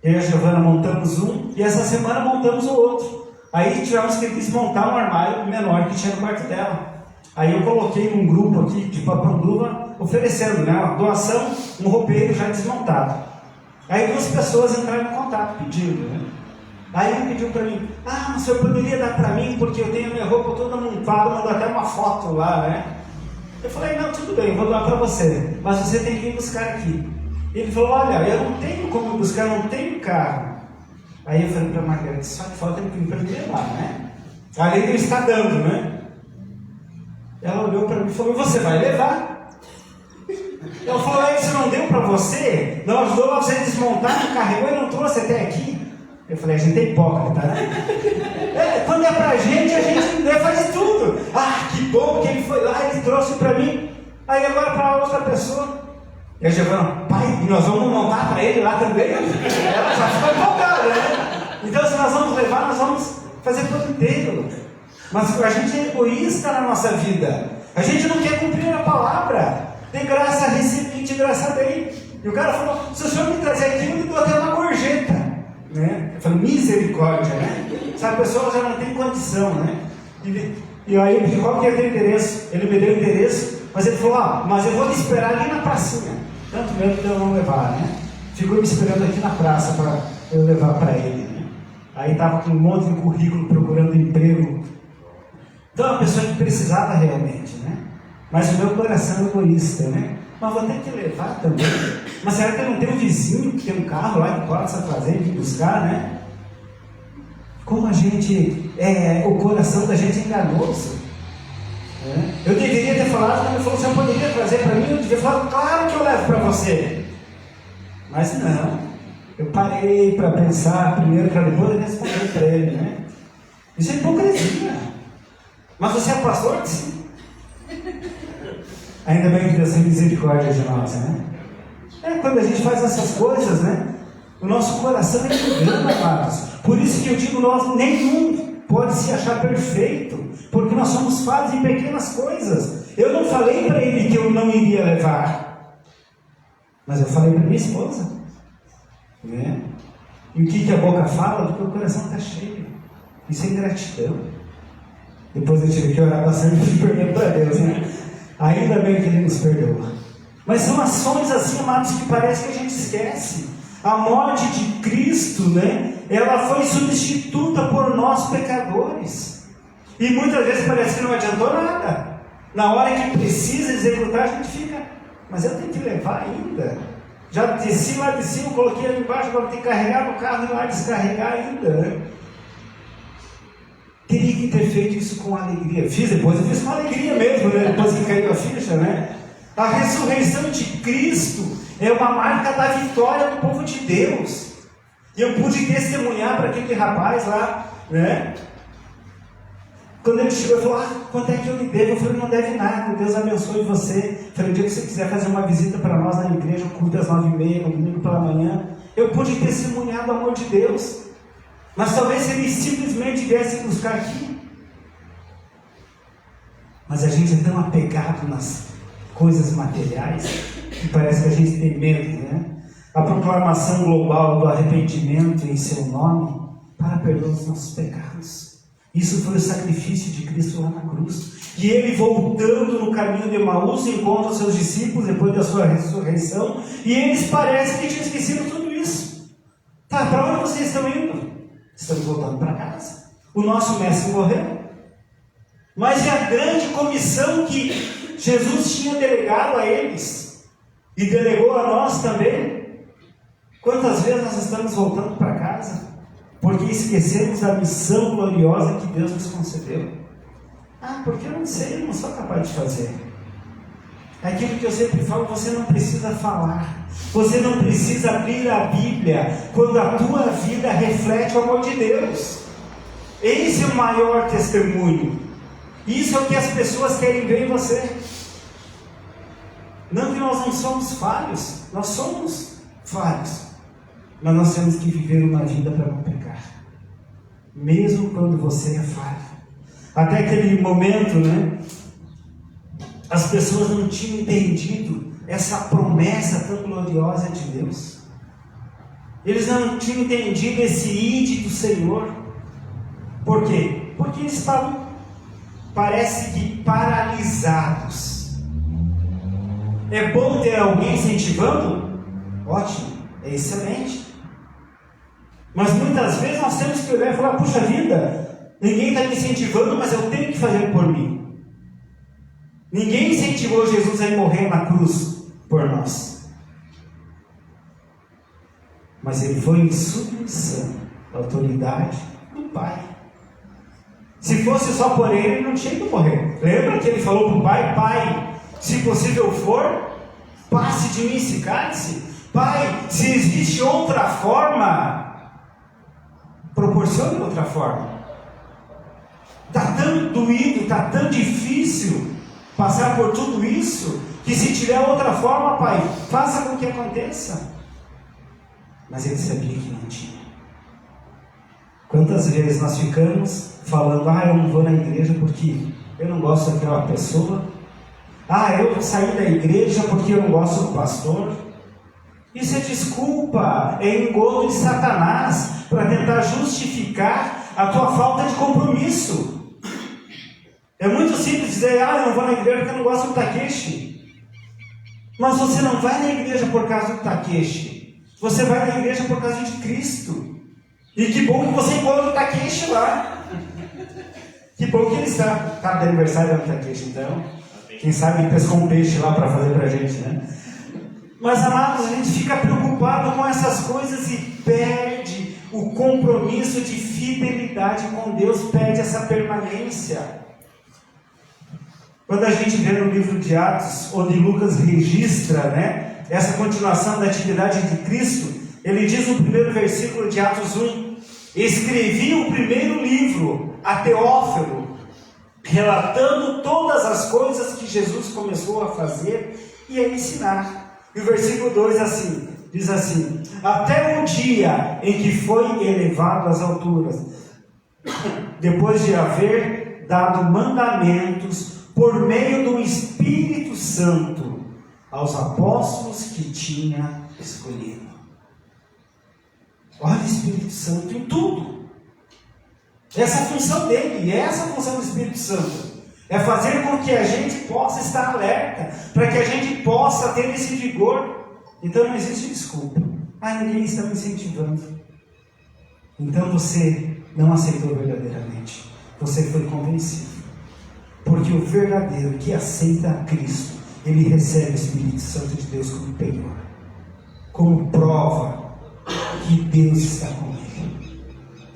Eu e a Giovana montamos um, e essa semana montamos o outro. Aí tivemos que desmontar um armário menor que tinha no quarto dela. Aí eu coloquei num grupo aqui de Papanduva, oferecendo, né, uma doação, um roupeiro já desmontado. Aí 2 pessoas entraram em contato pedindo, né? Aí ele pediu para mim: o senhor poderia dar para mim, porque eu tenho a minha roupa toda montada, mandou até uma foto lá, né? Eu falei: não, tudo bem, eu vou doar para você, mas você tem que ir buscar aqui. Ele falou: olha, eu não tenho como buscar, eu não tenho carro. Aí eu falei para a Margarida: só que falta ele para me levar, né? Além de ele estar dando, né? Ela olhou para mim e falou: você vai levar? Ela falou: isso não deu para você? Não ajudou a você desmontar, não carregou e não trouxe até aqui? Eu falei: a gente é hipócrita, né? Quando é pra gente, a gente faz tudo. Que bom que ele foi lá, ele trouxe para mim. Aí agora para outra pessoa. E a Giovana: pai, nós vamos montar para ele lá também? Ela já ficou empolgada, né? Então, se nós vamos levar, nós vamos fazer por inteiro. Mas a gente é egoísta na nossa vida. A gente não quer cumprir a palavra. De graça recebi, de graça dei. E o cara falou: se o senhor me trazer aqui, eu me dou até uma gorjeta, né? Eu falei: misericórdia, né? Essa pessoa já não tem condição, né? E aí eu pedi: qual que é o teu endereço? Ele me deu o endereço, mas ele falou: mas eu vou te esperar ali na pracinha. Tanto mesmo que eu não levar, né? ficou me esperando aqui na praça para eu levar para ele, né? Aí estava com um monte de currículo procurando emprego. Então, uma pessoa que precisava realmente, né? Mas o meu coração é egoísta, né? Mas vou ter que levar também. Mas será que eu não tenho um vizinho que tem um carro lá que possa trazer e vir buscar, né? Como a gente, o coração da gente é enganoso. Né? Eu deveria ter falado, quando ele falou, você poderia trazer para mim? Eu devia falar, claro que eu levo para você. Mas não. Eu parei para pensar primeiro para depois responder para ele, né? Isso é hipocrisia. Mas você é pastor? Sim. Ainda bem que Deus tem misericórdia de nós, né? Quando a gente faz essas coisas, né? O nosso coração é engano, amados. Por isso que eu digo, nenhum pode se achar perfeito, porque nós somos falhos em pequenas coisas. Eu não falei para ele que eu não iria levar, mas eu falei para minha esposa, né? E o que a boca fala? Do que o coração está cheio. Isso é ingratidão. Depois eu tive que orar bastante e perder para Deus, né? Ainda bem que Ele nos perdoa. Mas são ações assim, amados, que parece que a gente esquece. A morte de Cristo, né? Ela foi substituta por nós pecadores. E muitas vezes parece que não adiantou nada. Na hora que precisa executar, a gente fica, mas eu tenho que levar ainda. Já desci lá de cima, coloquei ali embaixo, agora tem que carregar no carro e lá descarregar ainda, né? Teria que ter feito isso com alegria. Eu fiz com alegria mesmo, né? Depois que caiu a ficha, né? A ressurreição de Cristo é uma marca da vitória do povo de Deus. E eu pude testemunhar para aquele rapaz lá, né? Quando ele chegou, ele falou, quanto é que eu lhe devo? Eu falei, não deve nada, Deus abençoe você. Eu falei, o dia que você quiser fazer uma visita para nós na igreja, culto às 9h30, no domingo pela manhã, eu pude testemunhar do amor de Deus. Mas talvez se ele simplesmente viesse buscar aqui. Mas a gente é tão apegado nas coisas materiais que parece que a gente tem medo, né? A proclamação global do arrependimento em seu nome para perdoar os nossos pecados. Isso foi o sacrifício de Cristo lá na cruz. E ele, voltando no caminho de Emaús, encontra os seus discípulos depois da sua ressurreição, e eles parecem que tinham esquecido tudo isso. Tá, para onde vocês estão indo? Estamos voltando para casa. O nosso mestre morreu. Mas é a grande comissão que Jesus tinha delegado a eles, e delegou a nós também. Quantas vezes nós estamos voltando para casa porque esquecemos da missão gloriosa que Deus nos concedeu? Porque eu não sei, eu não sou capaz de fazer. É aquilo que eu sempre falo, você não precisa falar, você não precisa abrir a Bíblia quando a tua vida reflete o amor de Deus. Esse é o maior testemunho. Isso é o que as pessoas querem ver em você. Não que nós não somos falhos, nós somos falhos, mas nós temos que viver uma vida para não pecar, mesmo quando você é falho. Até aquele momento, né, as pessoas não tinham entendido essa promessa tão gloriosa de Deus. Eles não tinham entendido esse ide do Senhor. Por quê? Porque eles estavam, parece que, paralisados. É bom ter alguém incentivando? Ótimo, é excelente. Mas muitas vezes nós temos que olhar e falar, puxa vida, ninguém está me incentivando, mas eu tenho que fazer por mim. Ninguém incentivou Jesus a ir morrer na cruz por nós. Mas ele foi em submissão à autoridade do Pai. Se fosse só por ele, ele não tinha que morrer. Lembra que ele falou para o Pai, Pai, se possível for, passe de mim esse cálice. Pai, se existe outra forma, proporcione outra forma. Está tão doído, está tão difícil passar por tudo isso, que se tiver outra forma, Pai, faça com que aconteça. Mas ele sabia que não tinha. Quantas vezes nós ficamos falando, eu não vou na igreja porque eu não gosto daquela pessoa. Eu saí da igreja porque eu não gosto do pastor. Isso é desculpa, é engodo de Satanás para tentar justificar a tua falta de compromisso. É muito simples dizer, eu não vou na igreja porque eu não gosto do Takeshi. Mas você não vai na igreja por causa do Takeshi. Você vai na igreja por causa de Cristo. E que bom que você encontra o Takeshi lá. Que bom que ele está de aniversário do Takeshi, então. Quem sabe ele pescou um peixe lá para fazer para a gente, né? Mas, amados, a gente fica preocupado com essas coisas e perde o compromisso de fidelidade com Deus, perde essa permanência. Quando a gente vê no livro de Atos, onde Lucas registra, né, essa continuação da atividade de Cristo, ele diz no primeiro versículo de Atos 1, escrevi o primeiro livro a Teófilo, relatando todas as coisas que Jesus começou a fazer e a ensinar. E o versículo 2 diz assim, até o dia em que foi elevado às alturas, depois de haver dado mandamentos por meio do Espírito Santo aos apóstolos que tinha escolhido. Olha o Espírito Santo em tudo. Essa é a função dele, e essa é a função do Espírito Santo. É fazer com que a gente possa estar alerta, para que a gente possa ter esse vigor. Então não existe desculpa. Ninguém está me incentivando. Então você não aceitou verdadeiramente. Você foi convencido. Porque o verdadeiro que aceita a Cristo, ele recebe o Espírito Santo de Deus como penhor, como prova que Deus está com ele.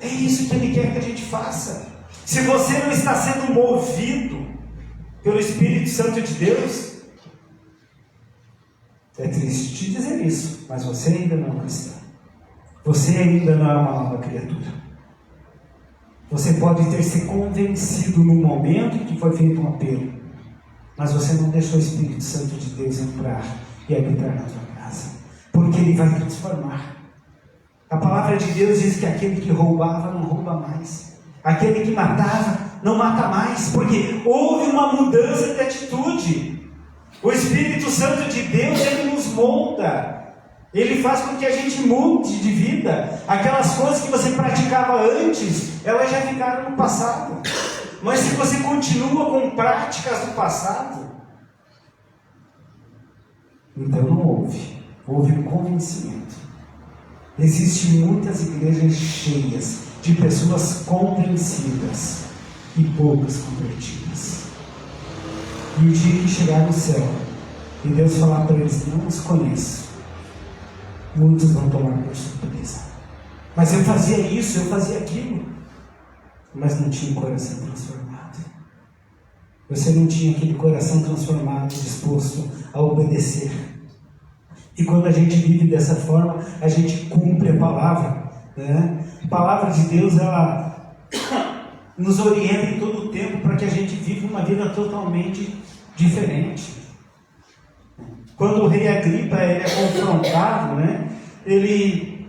É isso que ele quer que a gente faça. Se você não está sendo movido pelo Espírito Santo de Deus, é triste te dizer isso, mas você ainda não é um cristão. Você ainda não é uma nova criatura. Você pode ter se convencido no momento em que foi feito um apelo, mas você não deixou o Espírito Santo de Deus entrar e habitar na tua casa, porque ele vai transformar. A palavra de Deus diz que aquele que roubava não rouba mais, aquele que matava não mata mais, porque houve uma mudança de atitude. O Espírito Santo de Deus, ele nos molda. Ele faz com que a gente mude de vida. Aquelas coisas que você praticava antes, elas já ficaram no passado. Mas se você continua com práticas do passado, então não houve um convencimento. Existem muitas igrejas cheias de pessoas convencidas e poucas convertidas. E o dia que chegar no céu e Deus falar para eles, não os conheço, muitos vão tomar por surpresa. Mas eu fazia isso, eu fazia aquilo, mas não tinha o coração transformado. Você não tinha aquele coração transformado, disposto a obedecer. E quando a gente vive dessa forma, a gente cumpre a palavra, né? A palavra de Deus, ela nos orienta em todo o tempo para que a gente viva uma vida totalmente diferente. Quando o rei Agripa ele é confrontado, né? Ele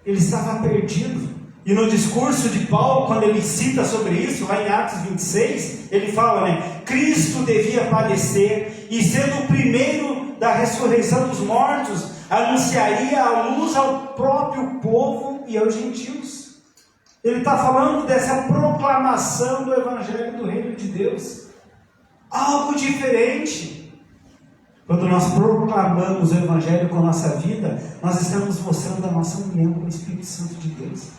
estava perdido. E no discurso de Paulo, quando ele cita sobre isso, lá em Atos 26, ele fala, né? Cristo devia padecer e sendo o primeiro da ressurreição dos mortos, anunciaria a luz ao próprio povo e aos gentios. Ele está falando dessa proclamação do Evangelho do Reino de Deus. Algo diferente. Quando nós proclamamos o Evangelho com a nossa vida, nós estamos mostrando a nossa união com o Espírito Santo de Deus.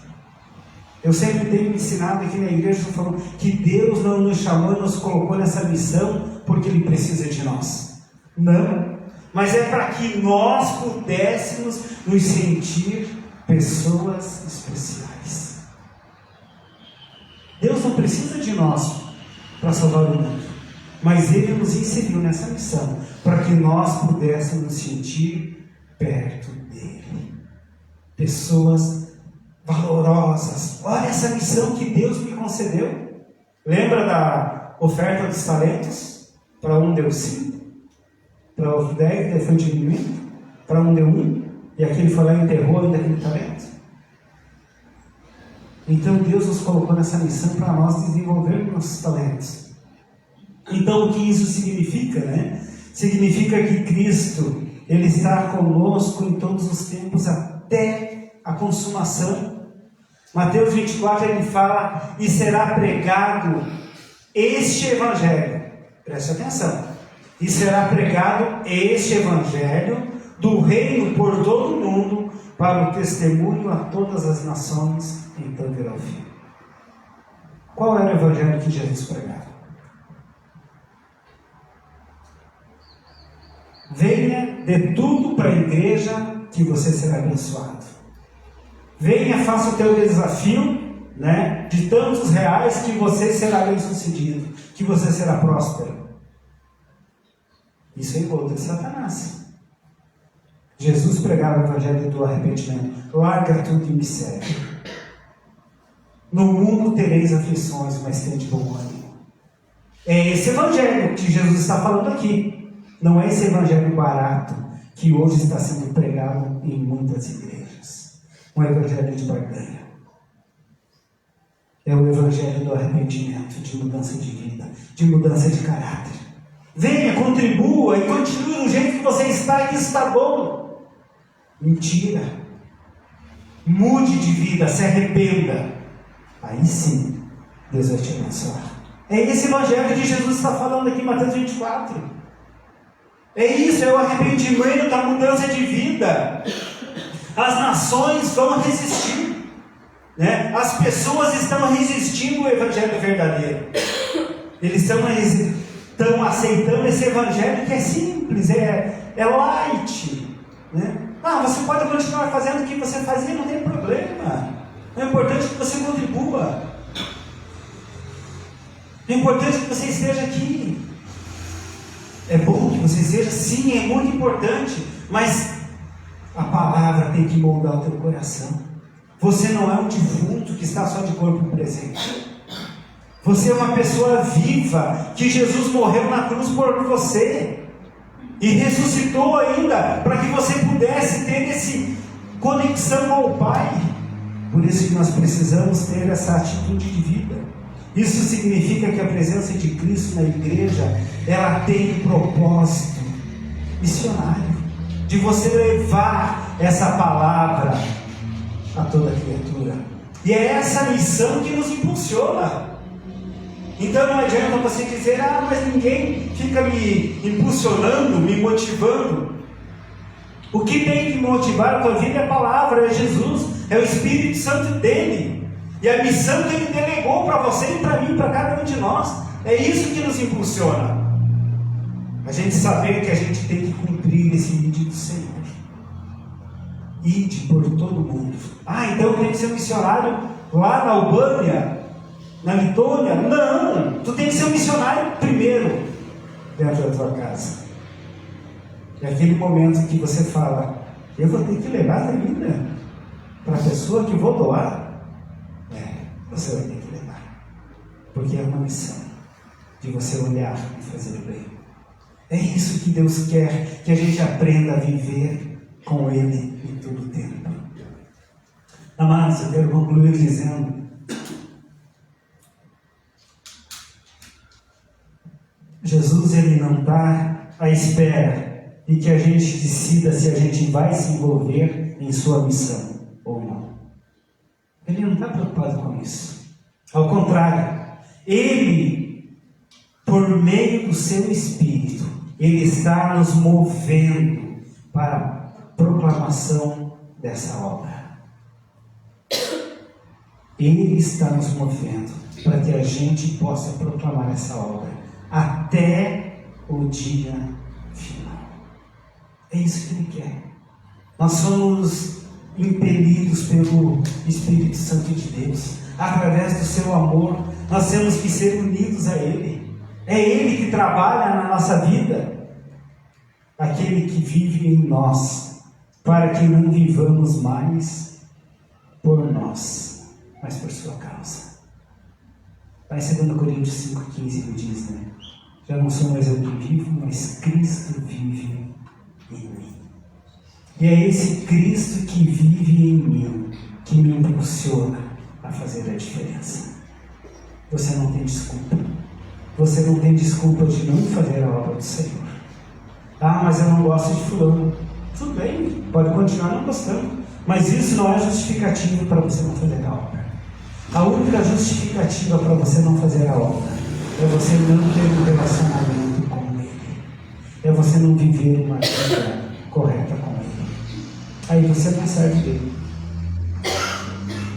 Eu sempre tenho ensinado aqui na igreja, falando que Deus não nos chamou e nos colocou nessa missão porque Ele precisa de nós. Não. Mas é para que nós pudéssemos nos sentir pessoas especiais. Deus não precisa de nós para salvar o mundo, mas Ele nos inseriu nessa missão para que nós pudéssemos nos sentir perto dEle. Pessoas valorosas. Olha essa missão que Deus me concedeu. Lembra da oferta dos talentos? Para um deu 5, para os 10 foi diminuindo, para um deu 1, e aquele foi lá e enterrou ainda aquele talento. Então Deus nos colocou nessa missão para nós desenvolvermos nossos talentos. Então o que isso significa, né? Significa que Cristo, Ele está conosco em todos os tempos até a consumação. Mateus 24 ele fala, e será pregado este Evangelho, preste atenção, e será pregado este Evangelho do reino por todo o mundo, para o testemunho a todas as nações, então virá o fim. Qual era o evangelho que Jesus pregava? Venha, dê tudo para a igreja, que você será abençoado. Venha, faça o teu desafio, né, de tantos reais, que você será bem sucedido, que você será próspero. Isso é encontro de Satanás. Jesus pregava o evangelho do arrependimento. Larga tudo e me segue. No mundo tereis aflições, mas tende bom ânimo. É esse evangelho que Jesus está falando aqui. Não é esse evangelho barato que hoje está sendo pregado em muitas igrejas. Um evangelho de barganha. É o evangelho do arrependimento, de mudança de vida, de mudança de caráter. Venha, contribua e continue do jeito que você está, e isso está bom. Mentira. Mude de vida, se arrependa. Aí sim, Deus vai te abençoar. É esse evangelho que Jesus está falando aqui em Mateus 24. É isso, é o arrependimento da mudança de vida. As nações vão resistir, né? As pessoas estão resistindo ao evangelho verdadeiro. Eles estão aceitando esse evangelho que é simples, é light, né? Você pode continuar fazendo o que você fazia, não tem problema. É importante que você contribua. É importante que você esteja aqui. É bom que você esteja, sim, é muito importante. Mas a palavra tem que moldar o teu coração. Você não é um defunto que está só de corpo presente. Você é uma pessoa viva, que Jesus morreu na cruz por você. E ressuscitou ainda, para que você pudesse ter essa conexão ao Pai. Por isso que nós precisamos ter essa atitude de vida. Isso significa que a presença de Cristo na igreja, ela tem um propósito missionário, de você levar essa palavra a toda criatura. E é essa missão que nos impulsiona. Então não adianta você dizer, mas ninguém fica me impulsionando, me motivando. O que tem que motivar a tua vida é a palavra, é Jesus, é o Espírito Santo dele. E a missão que ele delegou para você e para mim, para cada um de nós. É isso que nos impulsiona. A gente saber que a gente tem que cumprir esse pedido do Senhor. Ide por todo mundo. Então eu tenho que ser um missionário lá na Albânia, na Letônia? Não! Tu tem que ser um missionário primeiro, dentro da tua casa. É aquele momento que você fala, eu vou ter que levar ainda para a pessoa que vou doar. Você vai ter que levar. Porque é uma missão de você olhar e fazer o bem. É isso que Deus quer, que a gente aprenda a viver com Ele em todo o tempo. Amados, eu quero concluir dizendo, Jesus, ele não está à espera de que a gente decida se a gente vai se envolver em sua missão ou não. Ele não está preocupado com isso. Ao contrário, ele, por meio do seu Espírito, ele está nos movendo para a proclamação dessa obra. Ele está nos movendo para que a gente possa proclamar essa obra até o dia final. É isso que ele quer. Nós somos impelidos pelo Espírito Santo de Deus, através do seu amor. Nós temos que ser unidos a Ele. É Ele que trabalha na nossa vida, aquele que vive em nós, para que não vivamos mais por nós, mas por sua causa. Lá em 2 Coríntios 5,15 ele diz, já não sou mais eu que vivo, mas Cristo vive em mim. E é esse Cristo que vive em mim, que me impulsiona a fazer a diferença. Você não tem desculpa. Você não tem desculpa de não fazer a obra do Senhor. Mas eu não gosto de fulano. Tudo bem, pode continuar não gostando. Mas isso não é justificativo para você não fazer a obra. A única justificativa para você não fazer a obra é você não ter um relacionamento com Ele. É você não viver uma vida correta com Ele. aí você não é servo dele.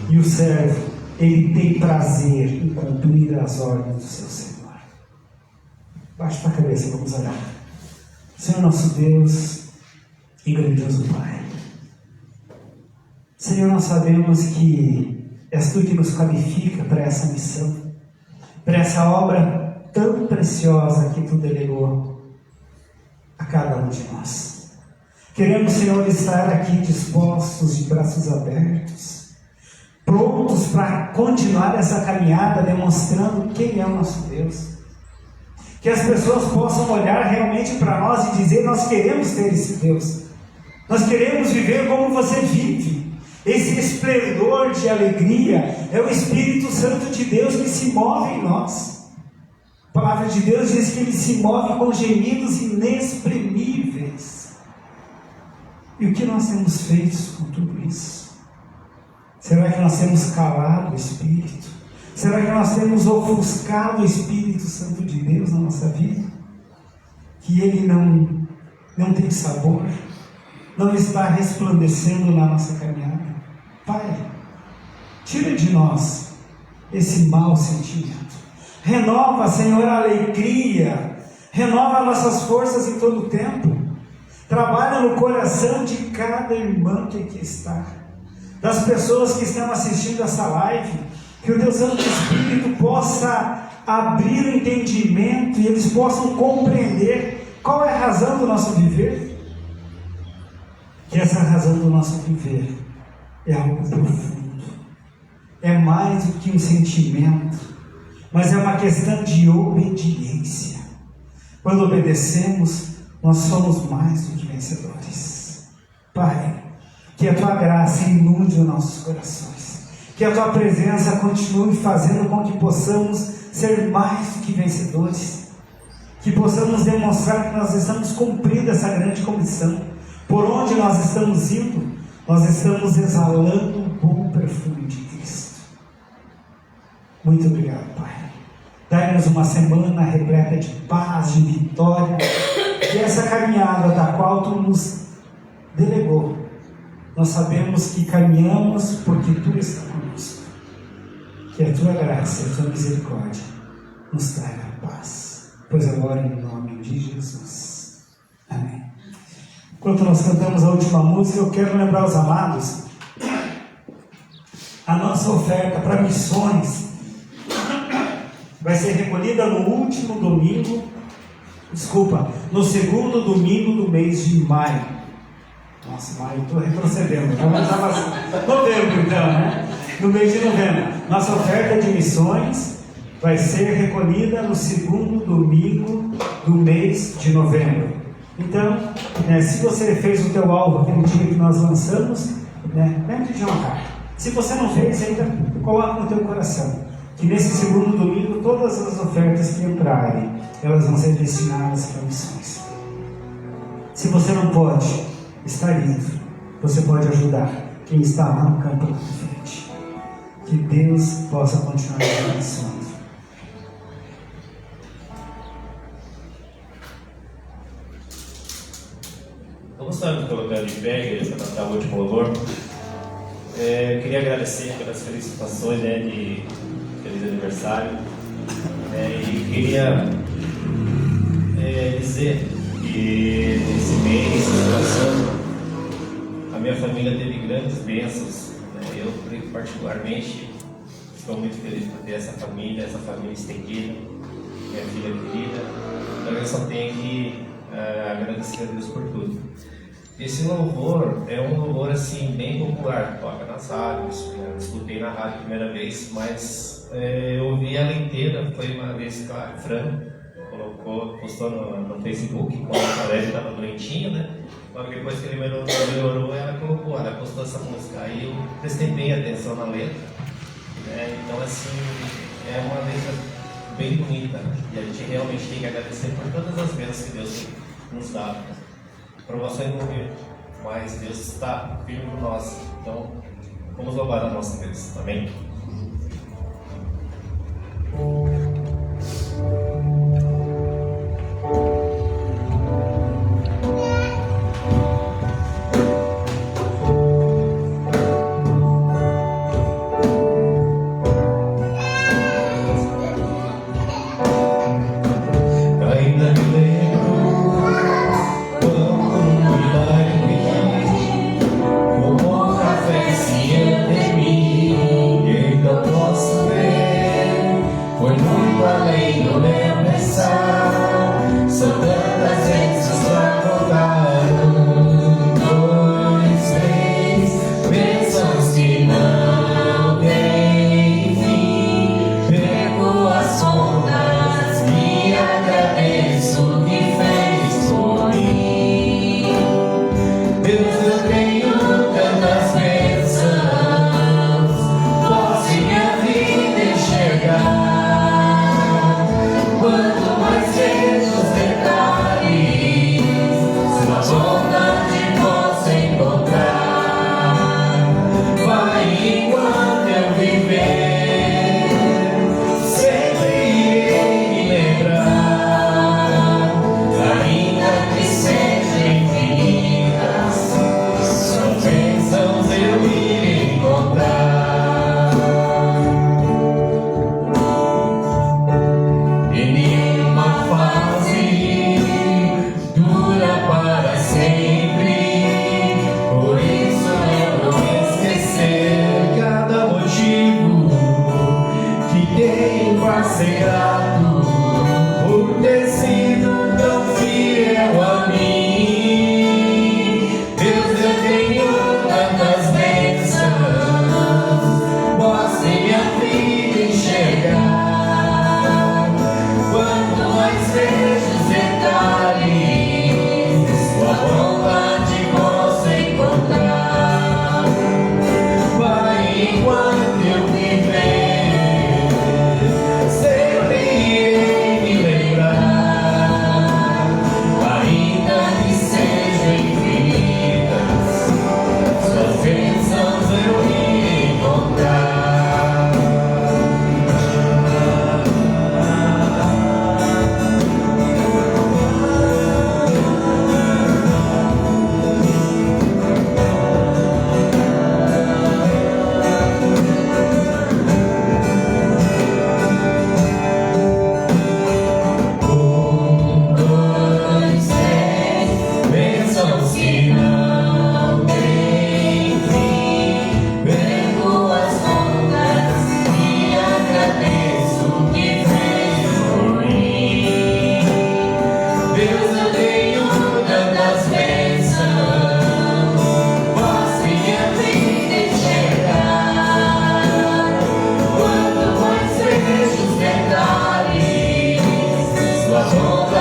E o servo, ele tem prazer em cumprir as ordens do seu Senhor. Baixa a cabeça, vamos orar. Senhor nosso Deus e grandioso Pai, Senhor, nós sabemos que és Tu que nos qualifica para essa missão, para essa obra tão preciosa que Tu delegou a cada um de nós. Queremos, Senhor, estar aqui dispostos, de braços abertos, prontos para continuar essa caminhada, demonstrando quem é o nosso Deus. Que as pessoas possam olhar realmente para nós e dizer: nós queremos ter esse Deus, nós queremos viver como você vive. Esse esplendor de alegria é o Espírito Santo de Deus que se move em nós. A palavra de Deus diz que Ele se move com gemidos inexprimíveis. E o que nós temos feito com tudo isso? Será que nós temos calado o Espírito? Será que nós temos ofuscado o Espírito Santo de Deus na nossa vida? Que Ele não tem sabor, não está resplandecendo na nossa caminhada? Pai, tira de nós esse mau sentimento. Renova, Senhor, a alegria. Renova nossas forças em todo o tempo. Trabalha no coração de cada irmão que aqui está, das pessoas que estão assistindo essa live. Que o Teu Santo Espírito possa abrir o entendimento e eles possam compreender qual é a razão do nosso viver. Que essa razão do nosso viver é algo profundo, é mais do que um sentimento, mas é uma questão de obediência. Quando obedecemos, nós somos mais do que vencedores. Pai, que a Tua graça inunde os nossos corações, que a Tua presença continue fazendo com que possamos ser mais do que vencedores, que possamos demonstrar que nós estamos cumprindo essa grande comissão. Por onde nós estamos indo, nós estamos exalando um bom perfume de Cristo. Muito obrigado, Pai. Dai-nos uma semana repleta de paz, de vitória, que essa caminhada da qual Tu nos delegou, nós sabemos que caminhamos porque Tu está conosco. Que a Tua graça e a Tua misericórdia nos traga paz. Pois agora, em nome de Jesus. Amém. Enquanto nós cantamos a última música, eu quero lembrar os amados a nossa oferta para missões vai ser recolhida no segundo domingo do mês de maio. Nossa, maio, estou retrocedendo. Novembro, então, né? No mês de novembro. Nossa oferta de missões vai ser recolhida no segundo domingo do mês de novembro. Então, se você fez o teu alvo aquele dia que nós lançamos, lembre de honrar. Se você não fez ainda, coloque no teu coração que nesse segundo domingo todas as ofertas que entrarem, elas vão ser destinadas para missões. Se você não pode estar indo, você pode ajudar quem está lá no campo da frente. Que Deus possa continuar abençoando. Vamos estar nos colocando em pé, igreja, para cantar o último louvor. Queria agradecer pelas felicitações de feliz aniversário. E queria dizer que nesse mês, a minha família teve grandes bênçãos. Eu, particularmente, estou muito feliz por ter essa família estendida, minha filha querida. Então eu só tenho que agradecer a Deus por tudo. Esse louvor é um louvor assim bem popular, toca nas rádios, eu escutei na rádio a primeira vez, mas eu ouvi ela inteira. Foi uma vez que a Fran postou no Facebook, quando o Caleb estava doentinho, né? Logo depois que ele melhorou, ela postou essa música. Aí eu prestei bem atenção na letra, então assim, é uma letra bem bonita, né? E a gente realmente tem que agradecer por todas as bênçãos que Deus nos dá. Provações vão vir, mas Deus está firme por nós. Então, vamos louvar a nossa Deus. Amém?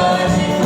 pode